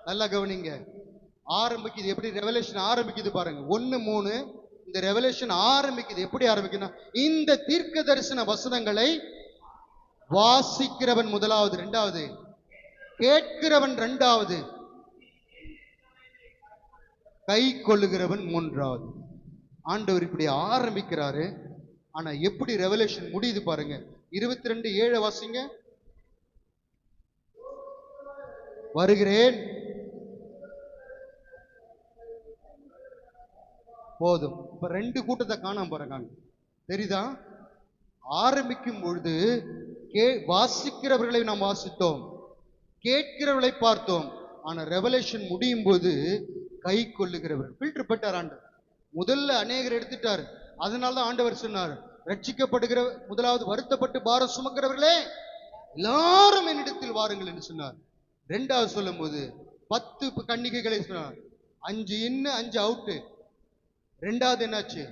நல்லா கவனிங்க. ஆரம்பிக்குது எப்படி? ரெவலேஷன் ஆரம்பிக்குது பாருங்க. 1:3. இந்த ரெவலேஷன் ஆரம்பிக்குது எப்படி ஆரம்பிக்குதுன்னா, இந்த தீர்க்க தரிசன வசனங்களை வாசிக்கிறவன் முதலாவது, இரண்டாவது கேட்கிறவன் இரண்டாவது, கை கொள்ளுகிறவன் மூன்றாவது. ஆண்டவர் இப்படி ஆரம்பிக்கிறாரு. ஆனா எப்படி ரெவலேஷன் முடியுது பாருங்க. 22:7 வாசிங்க. வருகிறேன். போதும். இப்ப 2 கூட்டத்தை காணாம பாருங்க. தெரியுதா? ஆரம்பிக்கும் பொழுது வாசிக்கிறவர்களை நாம் வாசித்தோம், கேட்கிறவர்களை பார்த்தோம். ஆனா ரெவலேஷன் முடியும் போது கை கொள்ளுகிறவர் ஃபில்டர் பட்டார். ஆண்டு முதல்ல அநேகர் எடுத்துட்டாரு. அதனாலதான் ஆண்டவர் சொன்னார், ரட்சிக்கப்படுகிற முதலாவது வருத்தப்பட்டு பாரம் சுமக்கிறவர்களே எல்லாரும் என்னிடத்தில் வாருங்கள் என்று சொன்னார். இரண்டாவது சொல்லும் போது 10 கன்னிகைகளை சொன்னார். 5 இன்னு 5 அவுட்டு. இரண்டாவது என்னாச்சு?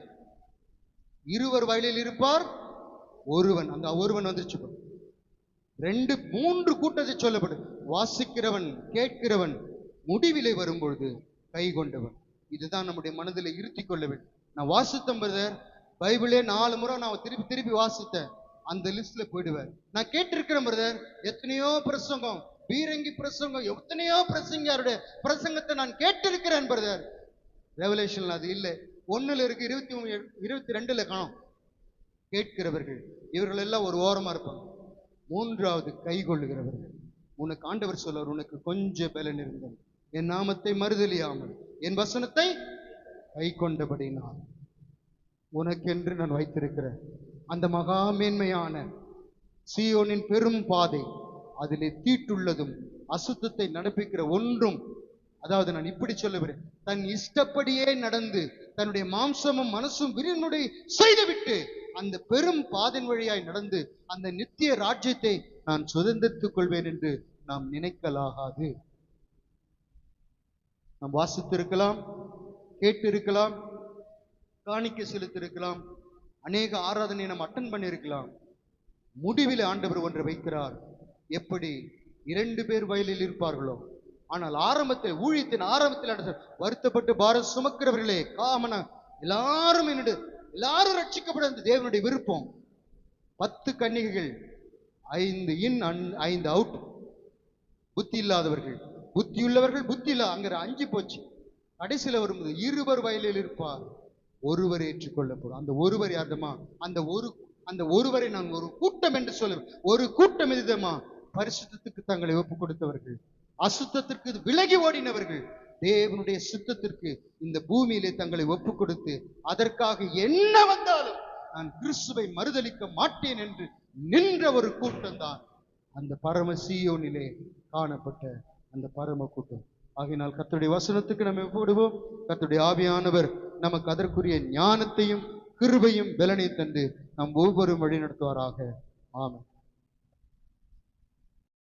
இருவர் வயலில் இருப்பார், ஒருவன். அந்த ஒருவன் வந்துருச்சு. 3 கூட்டத்தை சொல்லப்படும். வாசிக்கிறவன், கேட்கிறவன், முடிவிலே வரும்பொழுது கை கொண்டவன். இதுதான் நம்முடைய மனதில் இருத்தி கொள்ள வேண்டும். நான் வாசித்தேன் பிரதர், பைபிளே 4 முறை நான் திருப்பி திருப்பி வாசித்தேன், அந்த லிஸ்ட்ல போயிடுவேன். நான் கேட்டிருக்கிறேன் பிரதர், எத்தனையோ பிரசங்கம், பீரங்கி பிரசங்கம், எத்தனையோ பிரசங்கியாருடைய பிரசங்கத்தை நான் கேட்டிருக்கிறேன் பிரதர். ரெவலேஷன்ல அது இல்லை. 1 இருக்கு, 22 காணும். கேட்கிறவர்கள் இவர்கள் எல்லாம் ஒரு ஓரமா இருப்பாங்க. 3வது கை கொள்ளுகிறவர்கள். உனக்கு ஆண்டவர் சொல்வார், உனக்கு கொஞ்சம் பலன் இருந்தது, என் நாமத்தை மறுதலியாமல் என் வசனத்தை கை கொண்டபடினால் உனக்கென்று நான் வைத்திருக்கிறேன் அந்த மகா மேன்மையான சீயோனின் பெரும் பாதை, அதிலே தீட்டுள்ளதும் அசுத்தத்தை நடப்பிக்கிற ஒன்றும், அதாவது நான் இப்படி சொல்லுகிறேன், தன் இஷ்டப்படியே நடந்து தன்னுடைய மாம்சமும் மனசும் விரும்புடைய செய்துவிட்டு அந்த பெரும் பாதின் வழியாய் நடந்து அந்த நித்திய ராஜ்யத்தை நான் சுதந்திரித்துக் கொள்வேன் என்று நாம் நினைக்கலாகாது. நாம் வாசித்திருக்கலாம், கேட்டிருக்கலாம், காணிக்கை செலுத்திருக்கலாம், அநேக ஆராதனை நாம் அட்டன் பண்ணியிருக்கலாம். முடிவில் ஆண்டவர் ஒன்றை வைக்கிறார். எப்படி 2 பேர் வயலில் இருப்பார்களோ, ஆனால் ஆரம்பத்தில், ஊழியத்தின் ஆரம்பத்தில் வருத்தப்பட்டு பாரம் சுமக்கிறவர்களே காமன எல்லாரும் எல்லாரும் ரட்சிக்கப்பட தேவனுடைய விருப்பம். 10 கன்னிகைகள், 5 இன் 5 அவுட். புத்தி இல்லாதவர்கள், புத்தியுள்ளவர்கள், புத்தி இல்ல, அங்க 5 போச்சு. கடைசியில வரும்போது இருவர் வயலில் இருப்பார், ஒருவர் ஏற்றுக்கொள்ளப்படும். அந்த ஒருவர் யாருமா? அந்த ஒருவரை நான் ஒரு கூட்டம் என்று சொல்லுவேன். ஒரு கூட்டம் இதுதமா, பரிசுத்தத்துக்கு தங்களை ஒப்பு கொடுத்தவர்கள், அசுத்தத்திற்கு விலகி ஓடினவர்கள், தேவனுடைய சுத்தத்திற்கு இந்த பூமியிலே தங்களை ஒப்பு கொடுத்து அதற்காக என்ன வந்தாலும் நான் கிறிஸ்துவை மறுதலிக்க மாட்டேன் என்று நின்ற ஒரு கூட்டம் தான் அந்த பரம சீயோனிலே காணப்பட்ட அந்த பரம கூட்டம். ஆகையினால் கர்த்தருடைய வசனத்துக்கு நம்ம ஒப்புவிடுவோம். கர்த்தருடைய ஆவியானவர் நமக்கு அதற்குரிய ஞானத்தையும் கிருபையும் பலனை தந்து நம் ஒவ்வொரு வழி நடத்துவாராக. ஆமென்.